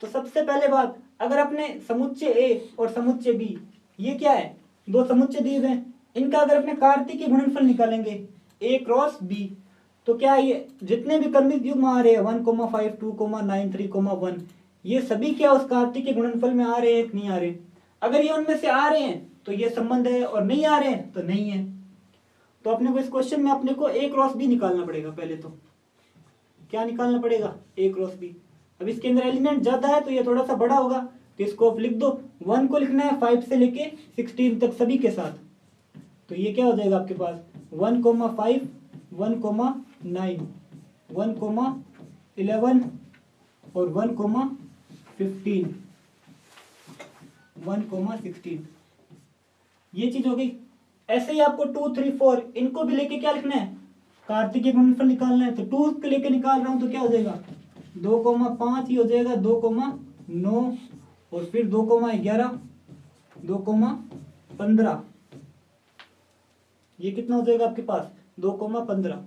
तो सबसे पहले बात, अगर अपने समुच्चय ए और समुच्चय बी ये क्या है दो समुच्चय दिए हुए हैं, इनका अगर अपने कार्तीय गुणनफल निकालेंगे ए क्रॉस बी तो क्या ये जितने भी क्रमित युग्म आ रहे हैं 1,5 2,9 3,1 ये सभी क्या उस कार्तीय के गुणनफल में आ रहे हैं नहीं आ रहे? अगर ये उनमें से आ रहे हैं तो ये संबंध है और नहीं आ रहे हैं तो नहीं है। तो अपने को इस क्वेश्चन में अपने को ए क्रॉस बी निकालना पड़ेगा। पहले तो क्या निकालना पड़ेगा ए क्रॉस बी। अब इसके अंदर एलिमेंट ज्यादा है तो ये थोड़ा सा बड़ा होगा तो इसको आप लिख दो। 1 को लिखना है 5 से लेके 16 तक सभी के साथ। तो ये क्या हो जाएगा आपके पास 1,5 1,9 1,11 और 1,15 1,16 ये चीज हो गई। ऐसे ही आपको 2 3 4 इनको भी लेके क्या लिखना है कार्तीय गुणनफल निकालना है। तो 2 को लेके निकाल रहा हूं तो क्या हो जाएगा 2,5 ही हो जाएगा 2,9 और फिर 2,11 2,15 ये कितना हो जाएगा आपके पास 2,15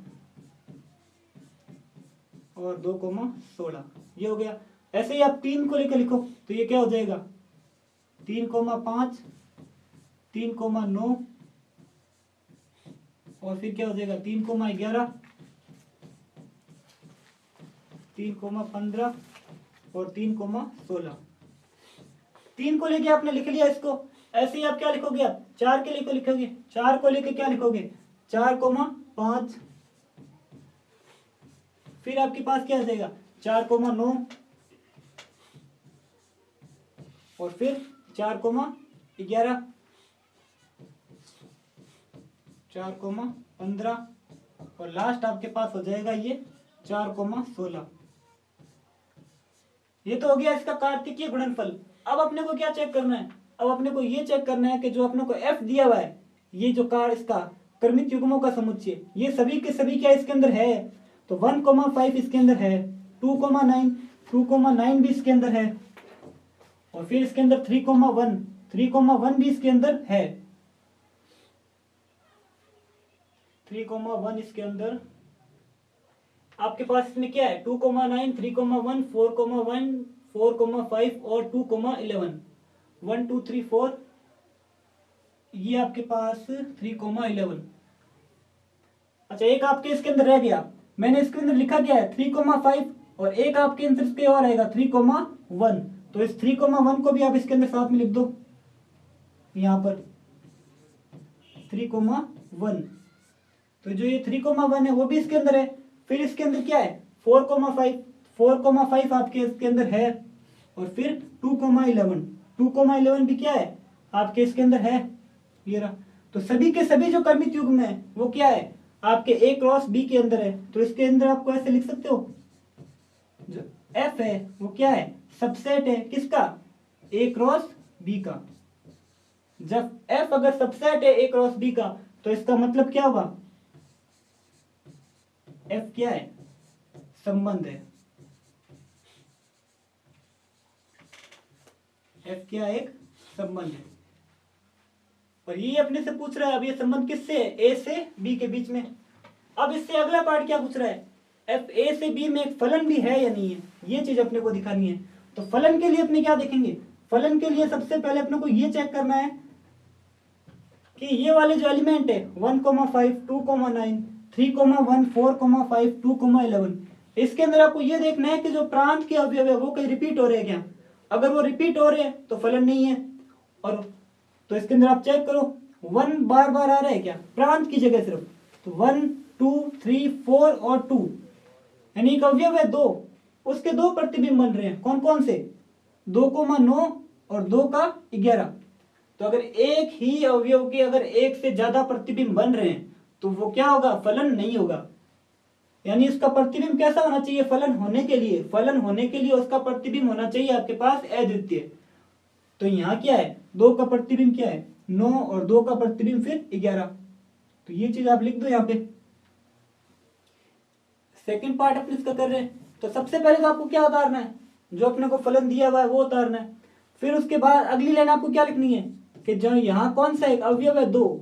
और 2,16 ये हो गया। ऐसे ही आप 3 को लेकर लिखो तो ये क्या हो जाएगा 3,5 3,9 और फिर क्या हो जाएगा 3,11 3,15 और 3,16। 3 को लेके आपने लिख लिया इसको। ऐसे ही आप क्या लिखोगे आप 4 के लिए लिखोगे 4 को लेके क्या लिखोगे 4,5 फिर आपके पास क्या आ जाएगा 4,9 और फिर 4,11 4,15 और लास्ट आपके पास हो जाएगा ये 4,16। ये तो हो गया इसका कार्तिकीय गुणनफल। अब अपने को क्या चेक करना है? अब अपने को ये चेक करना है कि जो अपने को एफ दिया हुआ है ये जो कार इसका क्रमित युग्मों का समुच्चय ये सभी के सभी क्या इसके अंदर है। तो 1,5 इसके अंदर है 2,9 भी इसके अंदर है और फिर इसके अंदर 3,1 भी इसके अंदर है 3,1 इसके अंदर आपके पास इसमें क्या है 2,9 3,1 4,1 4,5 और 2,11 1 2 3 4 ये आपके पास 3,11। अच्छा एक आपके इसके अंदर रह गया, मैंने इसके अंदर लिखा क्या है 3,5 और एक आपके अंदर इसके और आएगा 3,1 तो इस 3,1 को भी आप इसके अंदर साथ में लिख दो यहां पर 3,1 तो जो ये 3,1 है वो भी इसके अंदर है। फिर इसके अंदर क्या है 4,5 आपके इसके अंदर है और फिर 2,11 भी क्या है आपके इसके अंदर है ये रहा। तो सभी के सभी जो क्रमित युग्म है वो क्या है आपके ए क्रॉस बी के अंदर है। तो इसके अंदर आपको ऐसे लिख सकते हो जो एफ है वो क्या है सबसेट है किसका ए क्रॉस बी का। जब एफ अगर सबसेट है ए क्रॉस बी का तो इसका मतलब क्या होगा, एफ क्या है, संबंध है। एफ क्या है, एक संबंध है। और ये अपने से पूछ रहा है अब ये संबंध किससे है, ए से बी के बीच में। अब इससे अगला पार्ट क्या पूछ रहा है, एफ ए से बी में एक फलन भी है या नहीं है, ये चीज अपने को दिखानी है। तो फलन के लिए अपने क्या देखेंगे, फलन के लिए सबसे पहले अपने को ये चेक करना है कि ये वाले जो एलिमेंट है 1,5, 2,9, 3,1, 4,5, 2,11, इसके अंदर आपको ये देखना है कि जो प्रांत के अवयव है वो कहीं रिपीट हो रहे हैं क्या। अगर वो रिपीट हो रहे हैं तो फलन नहीं है। और तो इसके अंदर आप चेक करो 1 बार बार आ रहा है क्या, प्रांत की जगह सिर्फ, तो 1, 2, 3, 4 और 2, यानी एक अवयव है 2, उसके 2 प्रतिबिंब बन रहे हैं। कौन कौन से, 2,9 और 2,11। तो अगर एक ही अवयव के अगर एक से ज्यादा प्रतिबिंब बन रहे हैं तो वो क्या होगा, फलन नहीं होगा। यानी इसका प्रतिबिंब कैसा होना चाहिए, फलन होने के लिए, फलन होने के लिए उसका प्रतिबिंब होना चाहिए आपके पास अद्वितीय। तो यहाँ क्या है, 2 का प्रतिबिंब क्या है 9 और 2 का प्रतिबिंब फिर 11। तो ये चीज आप लिख दो यहाँ पे। सेकंड पार्ट अपने इसका कर रहे हैं। तो सबसे पहले तो आपको क्या उतारना है, जो अपने को फलन दिया हुआ है वो उतारना है। फिर उसके बाद अगली लाइन आपको क्या लिखनी है कि जो यहाँ कौन सा एक अवयव है 2,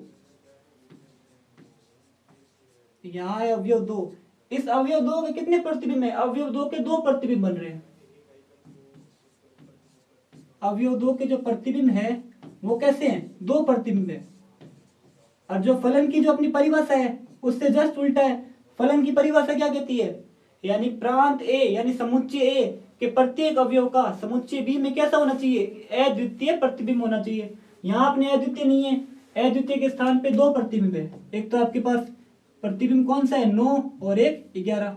यहाँ है अवयव 2, इस अवयव 2 के कितने प्रतिबिंब है, अवयव 2 के 2 प्रतिबिंब बन रहे हैं। अवयव 2 के जो प्रतिबिंब है वो कैसे हैं, 2 प्रतिबिंब है। और जो फलन की जो अपनी परिभाषा है उससे जस्ट उल्टा है। फलन की परिभाषा क्या कहती है, यानी प्रांत ए यानी समुच्चय ए के प्रत्येक अवयव का समुच्चय बी में कैसा होना चाहिए, अद्वितीय प्रतिबिंब होना चाहिए। यहाँ अपने अद्वितीय नहीं है, अद्वितीय के स्थान पे 2 प्रतिबिंब है। एक तो आपके पास प्रतिबिंब कौन सा है 9 और एक 11।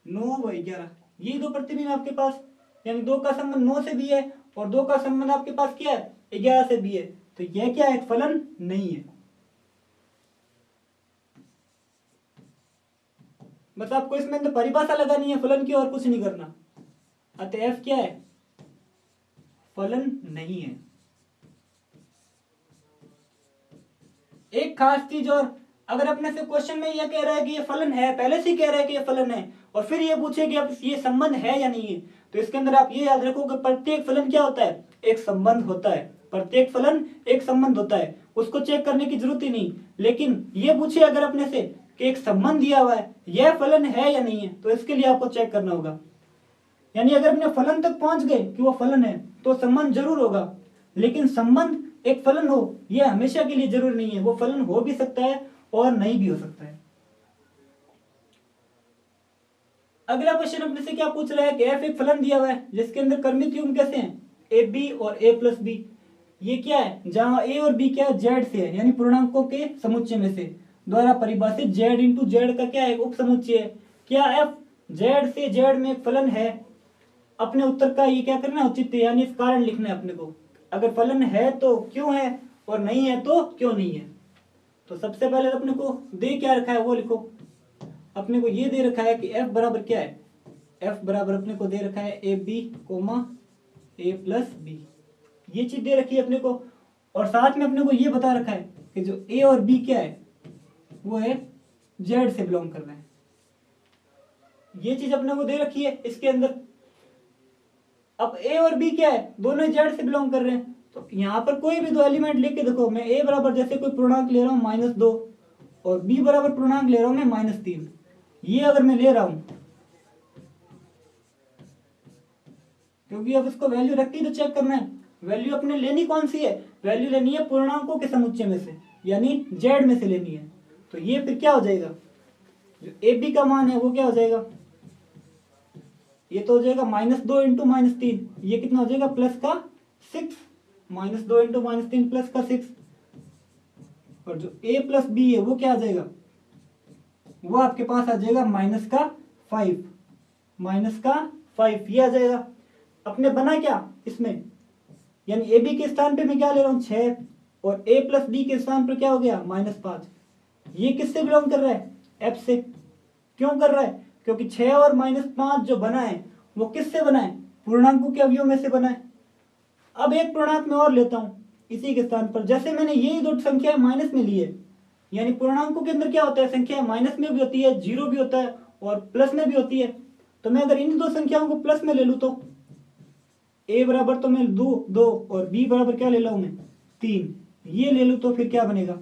9 व 11 ये 2 प्रतिबिंब आपके पास, यानी 2 का संबंध 9 से भी है और 2 का संबंध आपके पास क्या है 11 से भी है। तो यह क्या है, फलन नहीं है। बस आपको इसमें तो परिभाषा लगानी है फलन की और कुछ नहीं करना। अतः f क्या है, फलन नहीं है। एक खास चीज और, अगर अपने से क्वेश्चन में यह कह रहा है कि ये फलन है, पहले से ही कह रहा है कि ये फलन है, और फिर ये पूछे कि अब ये संबंध है या नहीं है, तो इसके अंदर आप ये याद रखो कि प्रत्येक फलन क्या होता है, एक संबंध होता है। प्रत्येक फलन एक संबंध होता है, उसको चेक करने की जरूरत ही नहीं। लेकिन ये पूछे अगर अपने से कि एक संबंध दिया हुआ है, यह फलन है या नहीं है, तो इसके लिए आपको चेक करना होगा। यानी अगर अपने फलन तक पहुंच गए कि वो फलन है तो संबंध जरूर होगा। लेकिन संबंध एक फलन हो यह हमेशा के लिए जरूरी नहीं है, वो फलन हो भी सकता है और नहीं भी हो सकता है। अगला क्वेश्चन अपने से क्या पूछ रहा है कि एफ एक फलन दिया हुआ है जिसके अंदर क्रमिक युग्म कैसे हैं, ए बी और ए प्लस बी। ये क्या है, जहां ए और बी क्या है, जेड से है, यानी पूर्णांकों के समुच्चय में से द्वारा परिभाषित जेड इंटू जेड का क्या है, उप समुच्चय है। क्या एफ जेड से जेड में एक फलन है। अपने उत्तर का ये क्या करना है, उचित यानी इस कारण लिखना है अपने को। अगर फलन है तो क्यों है और नहीं है तो क्यों नहीं है। तो सबसे पहले अपने को दे क्या रखा है वो लिखो। अपने को ये दे रखा है कि f बराबर क्या है, f बराबर अपने को दे रखा है A B comma A plus B, ये चीज दे रखी है अपने को। और साथ में अपने को ये बता रखा है कि जो a और b क्या है वो है z से बिलोंग कर रहा है, ये चीज अपने को दे रखी है इसके अंदर। अब a और b क्या है, दोनों z से बिलोंग कर रहे हैं। तो यहाँ पर कोई भी दो एलिमेंट लेके देखो, मैं a बराबर जैसे कोई पूर्णांक ले रहा हूँ -2 और b बराबर पूर्णांक ले रहा हूँ मैं -3। ये अगर मैं ले रहा हूं, क्योंकि अब इसको वैल्यू रखती तो चेक करना है। वैल्यू अपने लेनी कौन सी है, वैल्यू लेनी है पूर्णांकों के समुच्चय में से, यानी z में से लेनी है। तो ये फिर क्या हो जाएगा, जो ए बी का मान है वो क्या हो जाएगा, ये तो हो जाएगा -2 इंटू -3, ये कितना हो जाएगा प्लस का 6, -2 इंटू -3 प्लस का 6। और जो a प्लस बी है वो क्या आ जाएगा, वो आपके पास आ जाएगा -5 ये आ जाएगा। अपने बना क्या इसमें, यानी ए बी के स्थान पे मैं क्या ले रहा हूँ 6 और a प्लस बी के स्थान पर क्या हो गया -5। ये किससे बिलोंग कर रहा है, f से। क्यों कर रहा है, क्योंकि 6 और -5 जो बना है वो किससे बना है, पूर्णांकों के अवयव में से बना है। अब एक पूर्णांक में और लेता हूं इसी के स्थान पर। जैसे मैंने यही दो संख्या माइनस में ली है, यानी पूर्णांकों के अंदर क्या होता है, संख्या माइनस में भी होती है, जीरो भी होता है और प्लस में भी होती है। तो मैं अगर इन दो संख्याओं को प्लस में ले लूं तो a बराबर तो मैं दो और b बराबर क्या ले लूं मैं 3, ये ले लूं तो फिर क्या बनेगा,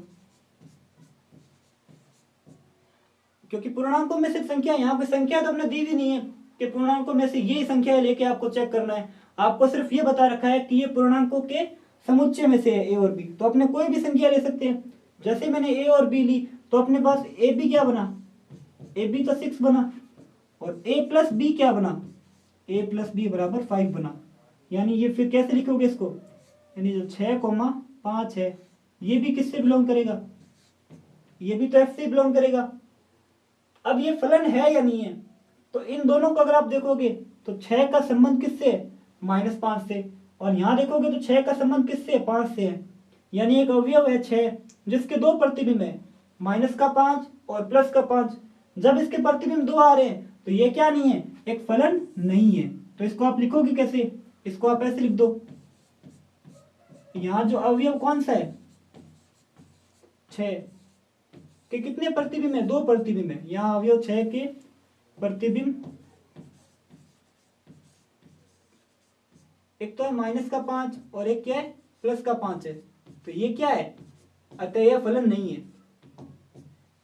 क्योंकि पूर्णांकों में से संख्या, यहाँ पे संख्या तो हमने दी भी नहीं है कि पूर्णांकों में से यही संख्या लेके आपको चेक करना है। आपको सिर्फ ये बता रखा है कि ये पूर्णांकों के समुच्चय में से है a और b, तो अपने कोई भी संख्या ले सकते हैं। जैसे मैंने a और b ली तो अपने पास ए बी क्या बना, ए बी तो 6 बना और a प्लस बी क्या बना, a प्लस बी बराबर 5 बना। यानी ये फिर कैसे लिखोगे इसको, यानी जो 6,5 है ये भी किससे बिलोंग करेगा, ये भी तो f से बिलोंग करेगा। अब ये फलन है या नहीं है, तो इन दोनों को अगर आप देखोगे तो 6 का संबंध किससे है, -5 से, और यहां देखोगे तो 6 का संबंध किससे है, 5 से है। यानी एक अवयव है 6 जिसके दो प्रतिबिंब है, -5 और +5। जब इसके प्रतिबिंब दो आ रहे हैं तो ये क्या नहीं है, एक फलन नहीं है। तो इसको आप लिखोगे कैसे, इसको आप ऐसे लिख दो, यहां जो अवयव कौन सा है 6 के कितने प्रतिबिंब है, दो प्रतिबिंब है। यहां अवयव 6 के प्रतिबिंब एक तो है -5 और एक क्या है +5 है। तो ये क्या है, अतः यह फलन नहीं है।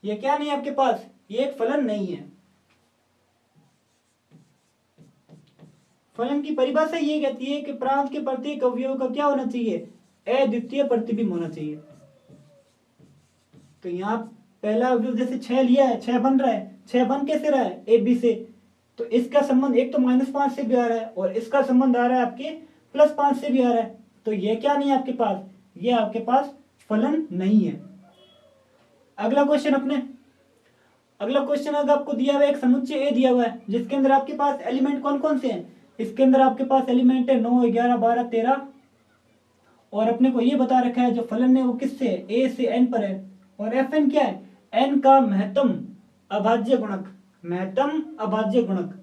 ये क्या नहीं है आपके पास, ये एक फलन नहीं है। फलन की परिभाषा ये कहती है कि प्रांत के प्रत्येक अवयव का क्या होना चाहिए, अद्वितीय प्रतिबिंब होना चाहिए। तो यहाँ पहला अवयव जैसे 6 लिया है, 6 बन रहा है, 6 बन कैसे रहा है, ए बी से, तो इसका संबंध एक तो -5 से भी आ रहा है और इसका संबंध आ रहा है आपके +5 से भी आ रहा है। तो ये क्या नहीं है आपके पास, ये आपके पास फलन नहीं है। अगला क्वेश्चन अगर आपको दिया हुआ है, एक समुच्चय ए दिया हुआ है जिसके अंदर आपके पास एलिमेंट कौन कौन से हैं। इसके अंदर आपके पास एलिमेंट है 9, 11, 12, 13 और अपने को ये बता रखा है जो फलन है वो किससे है, ए से एन पर है। और एफ एन क्या है, एन का महत्तम अभाज्य गुणक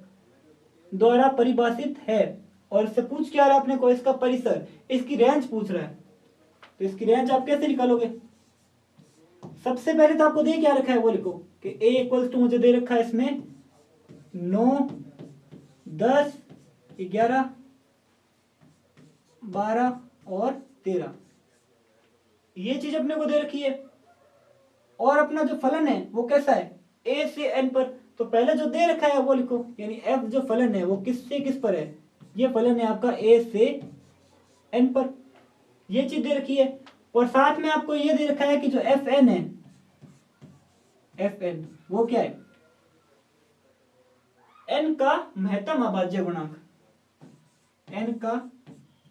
द्वारा परिभाषित है। और इससे पूछ क्या रहा है अपने को, इसका परिसर, इसकी रेंज पूछ रहा है। तो इसकी रेंज आप कैसे निकालोगे, सबसे पहले तो आपको दे क्या रखा है वो लिखो कि a इक्वल्स टू मुझे दे रखा है इसमें 9, 10, 11, 12 और 13, ये चीज अपने को दे रखी है। और अपना जो फलन है वो कैसा है, a से n पर। तो पहले जो दे रखा है वो लिखो, यानी f जो फलन है वो किस से किस पर है, ये फलन है आपका a से n पर, ये चीज दे रखी है। और साथ में आपको ये दे रखा है कि जो एफ एन है, एफ एन वो क्या है, एन का महत्तम अभाज्य गुणांक, एन का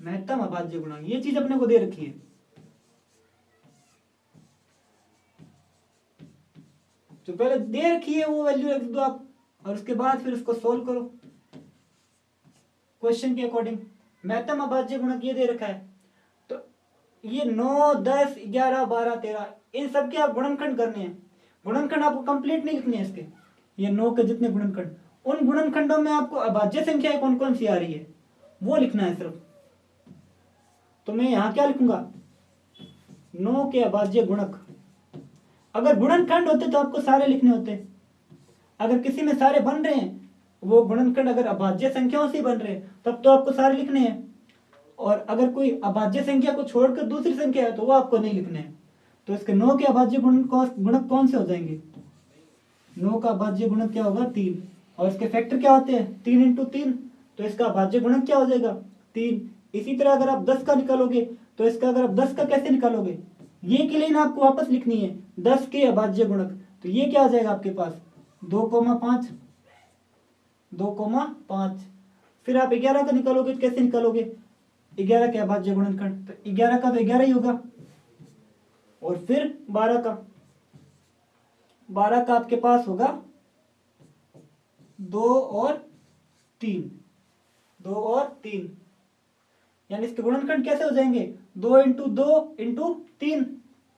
महत्तम अभाज्य गुणांक, ये चीज अपने को दे रखी है। जो पहले दे रखी है वो वैल्यू रख दो आप और उसके बाद फिर उसको सोल्व करो क्वेश्चन के अकॉर्डिंग। महत्तम अभाज्य गुणक ये दे रखा है, तो ये 9, 10, 11, 12, 13 इन सब के आप गुणनखंड करने हैं। गुणनखंड आपको कंप्लीट नहीं लिखने हैं इसके, ये 9 के जितने गुणनखंड, उन गुणनखंडों में आपको अभाज्य संख्याएं कौन कौन सी आ रही है वो लिखना है सिर्फ। तो मैं यहां क्या लिखूंगा, 9 के अभाज्य गुणक। अगर गुणनखंड होते तो आपको सारे लिखने होते, अगर किसी में सारे बन रहे हैं वो गुणनखंड अगर अभाज्य संख्याओं से बन रहे हैं तब तो आपको सारे लिखने हैं। और अगर कोई अभाज्य संख्या को छोड़कर दूसरी संख्या है तो वो आपको नहीं लिखने हैं। तो इसके 9 के अभाज्य गुणक कौन से हो जाएंगे, 9 का अभाज्य गुणक क्या होगा 3, और इसके फैक्टर क्या होते हैं 3 × 3, तो इसका अभाज्य गुणक क्या हो जाएगा 3। इसी तरह अगर आप 10 का निकालोगे तो इसका, अगर आप 10 का कैसे निकालोगे, ये की लाइन आपको वापस लिखनी है 10 के अभाज्य गुणक, तो ये क्या आ जाएगा आपके पास 2,5, 2,5। फिर आप 11 का निकालोगे तो कैसे निकालोगे, 11 के अभाज्य गुणनखंड, तो 11 का तो 11 ही होगा। और फिर 12 का, 12 का आपके पास होगा 2 और 3, 2 और 3, यानी इसके गुणनखंड कैसे हो जाएंगे 2 × 2 × 3।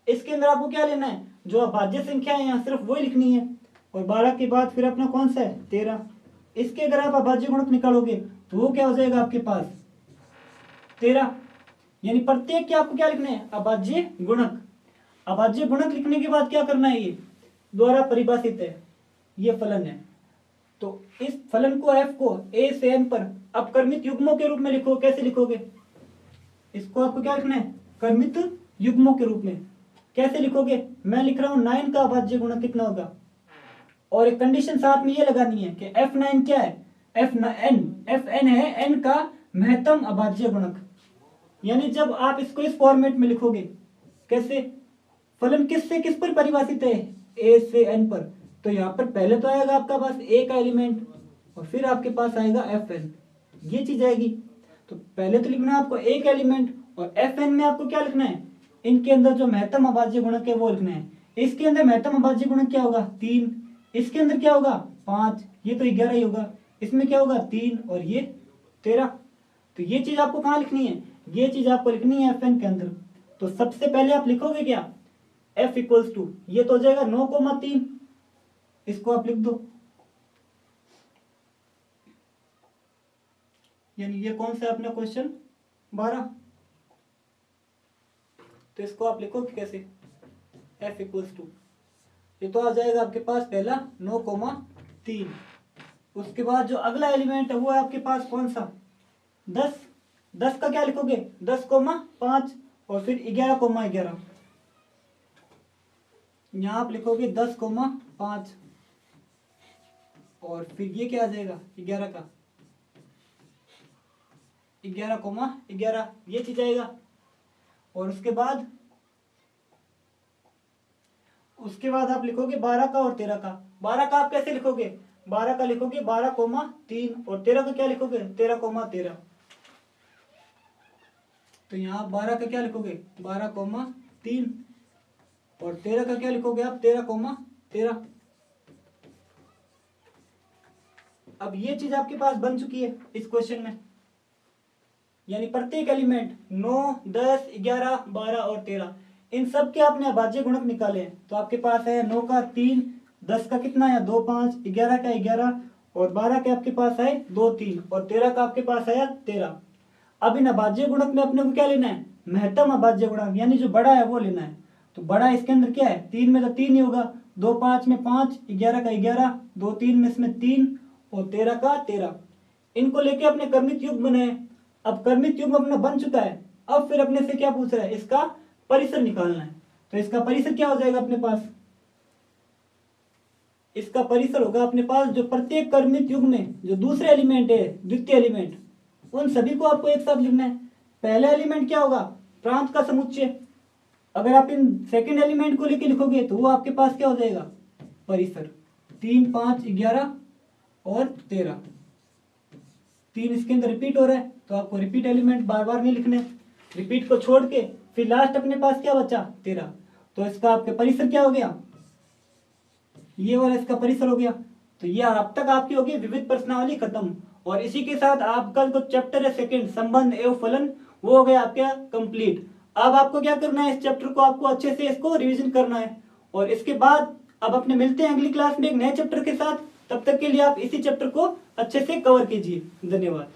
इसके अंदर आपको क्या लेना है, जो अभाज्य संख्या है यहाँ सिर्फ वही लिखनी है। और 12 के बाद फिर अपना कौन सा है 13, इसके अगर आप अभाज्य गुणक निकालोगे तो वो क्या हो जाएगा आपके पास 13। यानी प्रत्येक के आपको क्या लिखना है, अभाज्य गुणक। अभाज्य गुणक लिखने के बाद क्या करना है, ये द्वारा परिभाषित है, ये फलन है। तो इस फलन को f को a से n पर अपकर्मित युग्मों के रूप में लिखो। कैसे लिखोगे, इसको आपको क्या लिखना है, कर्मित युग्मों के रूप में। कैसे लिखोगे, मैं लिख रहा हूं 9 का अभाज्य गुणक कितना होगा, और एक कंडीशन साथ में ये लगानी है कि f9 क्या है, fn है n का महत्तम अभाज्य गुणक। यानी जब आप इसको इस फॉर्मेट में लिखोगे, कैसे, फलन किस से किस पर परिभाषित है, a से n पर, तो यहाँ पर पहले तो आएगा आपका पास a का एलिमेंट और फिर आपके पास आएगा fn, ये चीज आएगी। तो पहले तो लिखना है आपको a का एलिमेंट, और fn में आपको क्या लिखना है, इनके अंदर जो महत्तम अभाज्य गुणक है वो लिखना है। इसके अंदर महत्तम अभाज्य गुणक क्या होगा, 3, इसके अंदर क्या होगा 5, ये तो 11 ही होगा, इसमें क्या होगा 3 और ये 13। तो ये चीज आपको कहाँ लिखनी है, ये चीज आपको लिखनी है fn के अंदर। तो सबसे पहले आप लिखोगे क्या, f इक्वल्स टू, ये तो हो जाएगा 9,3, इसको आप लिख दो। यानी ये कौन सा है अपना क्वेश्चन 12, तो इसको आप लिखोगे कैसे, f इक्वल्स टू, ये तो आ जाएगा आपके पास पहला 9,3। उसके बाद जो अगला एलिमेंट है वो है आपके पास कौन सा 10। 10 का क्या लिखोगे 10,5 और फिर 11,11, यहां आप लिखोगे 10,5 और फिर ये क्या आ जाएगा 11 का 11,11, ये चीज आएगा। और उसके बाद आप लिखोगे 12 का और 13 का। 12 का आप कैसे लिखोगे, 12 का लिखोगे 12,3 और 13 का क्या लिखोगे 13,13। तो यहाँ 12 का क्या लिखोगे 12,3 और 13 का क्या लिखोगे आप 13,13। अब ये चीज आपके पास बन चुकी है इस क्वेश्चन में। यानी प्रत्येक एलिमेंट 9, 10, 11, 12 और 13, इन सब के आपने अभाज्य गुणक निकाले हैं। तो आपके पास है 9 का 3, 10 का कितना है 2, 5, 11 का 11 और 12 के आपके पास है 2, 3 और 13 का आपके पास आया 13। अब इन अभाज्य गुणक में अपने को क्या लेना है, महत्तम अभाज्य गुणक, यानी जो बड़ा है वो लेना है। तो बड़ा इसके अंदर क्या है, 3 में तो 3 ही होगा, 2, 5 में 5, 11 का 11, 2, 3 में इसमें 3 और 13 का 13। इनको लेके अपने कर्मित युग्म बनाए। अब कर्मित युग्म अपना बन चुका है, अब फिर अपने से क्या पूछ रहा है, इसका परिसर निकालना है। तो इसका परिसर क्या हो जाएगा अपने पास, इसका परिसर होगा अपने पास जो प्रत्येक कर्मित युग्म में जो दूसरे एलिमेंट है, द्वितीय एलिमेंट, उन सभी को आपको एक साथ लिखना है। पहला एलिमेंट क्या होगा, प्रांत का समुच्चय। अगर आप इन सेकंड एलिमेंट को लेके लिखोगे तो वो आपके पास क्या हो जाएगा, परिसर। 3, 5, 11 और 13, 3 इसके अंदर रिपीट हो रहा है तो आपको रिपीट एलिमेंट बार बार नहीं लिखने, रिपीट को छोड़ के फिर लास्ट अपने पास क्या बचा 13। तो इसका आपके परिसर क्या हो गया, ये वाला इसका परिसर हो गया। तो ये अब तक आपकी होगी विविध प्रश्नावली खत्म। और इसी के साथ आपका जो चैप्टर है सेकंड संबंध एवं फलन, वो हो गया आपका कंप्लीट। अब आपको क्या करना है, इस चैप्टर को आपको अच्छे से इसको रिवीजन करना है। और इसके बाद अब अपने मिलते हैं अगली क्लास में एक नए चैप्टर के साथ। तब तक के लिए आप इसी चैप्टर को अच्छे से कवर कीजिए। धन्यवाद।